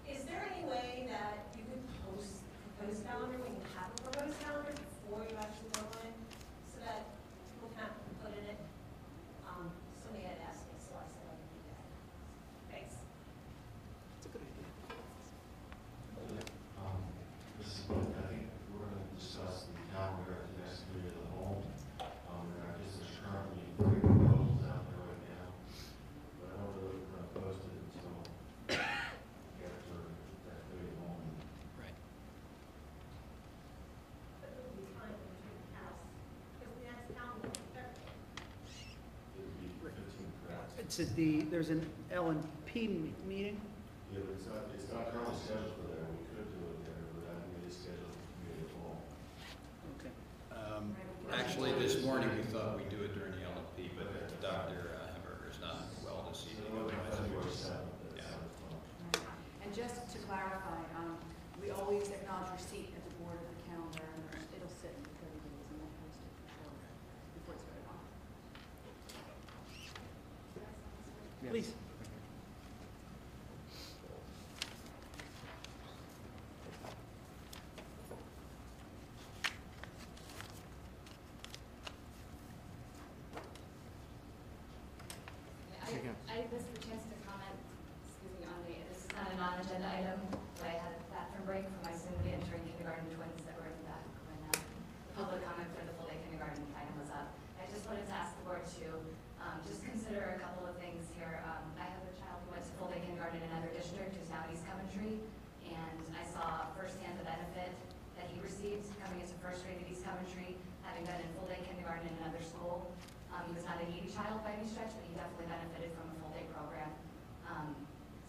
Is there any way that you could post the proposed calendar when you have a proposed calendar before you actually vote on it, so that people can put in it? Somebody had asked me, so I said I would do that. Thanks. It's a good idea. This is, I think we're going to discuss the calendar at the next committee of the whole. And I guess there's currently 3 proposals out there right now, but I don't know if we're going to post it until after that committee of the whole. Right. But it would be fine if we pass, because the next calendar will be Thursday. It would be 15 crowds. It's at the, there's an L&P meeting. Yeah, but it's not currently scheduled for there. We could do it there, but I think it is scheduled for committee of the whole. Okay. Actually, this morning we thought we'd do it during the LFP, but Dr. Hamburger is not well this evening. February 7th. And just to clarify, we always acknowledge receipt at the board of the calendar, and it'll sit in 30 days and we'll post it before it's voted on. Please. I missed the chance to comment, excuse me, on this is not a non-agenda item, but I had a bathroom break for my soon-to-be entering kindergarten twins that were in the back when the public comment for the full-day kindergarten item was up. I just wanted to ask the board to just consider a couple of things here. I have a child who went to full-day kindergarten in another district who's now in East Coventry, and I saw firsthand the benefit that he received coming into first grade at East Coventry, having been in full-day kindergarten in another school. He was not a needy child by any stretch, but he definitely benefited from a full-day program.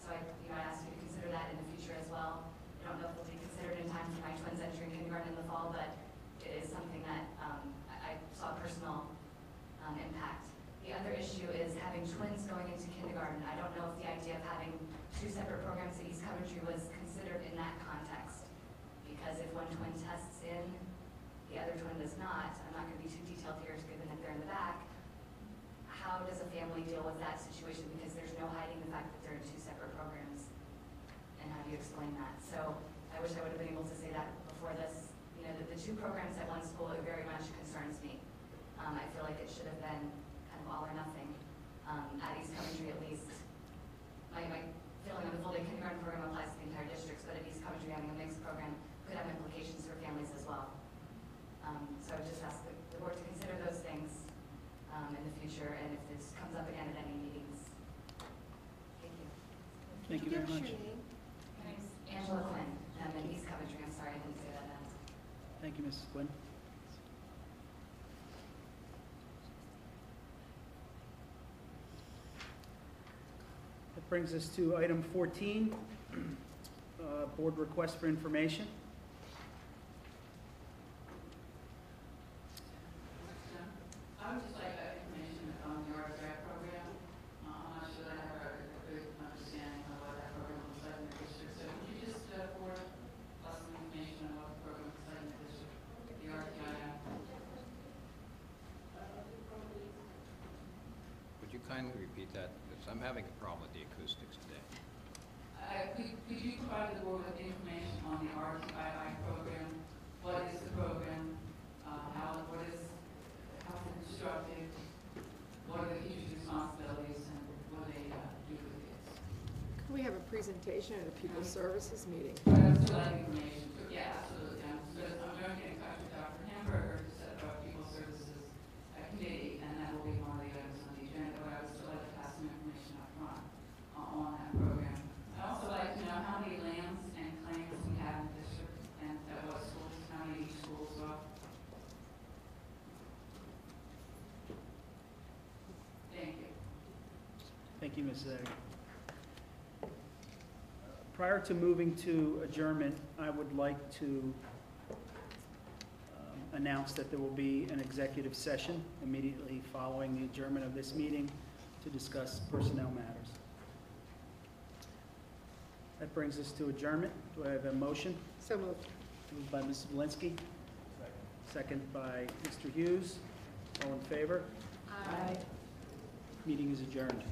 So I asked you to consider that in the future as well. I don't know if it'll be considered in time for my twins entering kindergarten in the fall, but it is something that I saw personal impact. The other issue is having twins going into kindergarten. I don't know if the idea of having 2 separate programs at East Coventry was considered in that context. Because if one twin tests in, the other twin does not, I'm not going to be too detailed here given that they're in the back. How does a family deal with that situation? Because there's no hiding the fact that they're in 2 separate programs. And how do you explain that? So I wish I would have been able to say that before this. You know, the 2 programs at one school, it very much concerns me. I feel like it should have been kind of all or nothing. At East Coventry at least. My feeling on the full-day kindergarten program applies to the entire districts, but at East Coventry having a mixed program could have implications for families as well. So I would just ask the board to consider those things in the future, and if this comes up again at any meetings. Thank you. Thank you very much. My name's Angela Quinn. I'm in East Coventry. I'm sorry I didn't say that then. Thank you, Mrs. Quinn. That brings us to item 14, board request for information. I would just like information on the Ojrsd program. I'm not sure that I have a good understanding of what that program looks like in the district. So could you just forward us some information on what the program looks like in the district, the Ojrsd? Would you kindly repeat that? Because I'm having a problem with the acoustics today. Could you provide the board with information on the RTII program? What is the program? How it's constructed? What are the teachers' responsibilities, and what do they do with the kids? Could we have a presentation at a People Services meeting? But I'd still like information. Yeah, absolutely. I'm going to get in touch with Dr. Hamburger to set up a People Services committee, and that will be one of the items on the agenda. But I would still like to have some information up front on that program. I'd also like to know how many lands and claims we have in the district, and at what schools, how many each schools are. Thank you. Thank you, Mrs. Egg. Prior to moving to adjournment, I would like to announce that there will be an executive session immediately following the adjournment of this meeting to discuss personnel matters. That brings us to adjournment. Do I have a motion? So moved. Moved by Mrs. Belinsky. Second by Mr. Hughes. All in favor? Aye. Meeting is adjourned.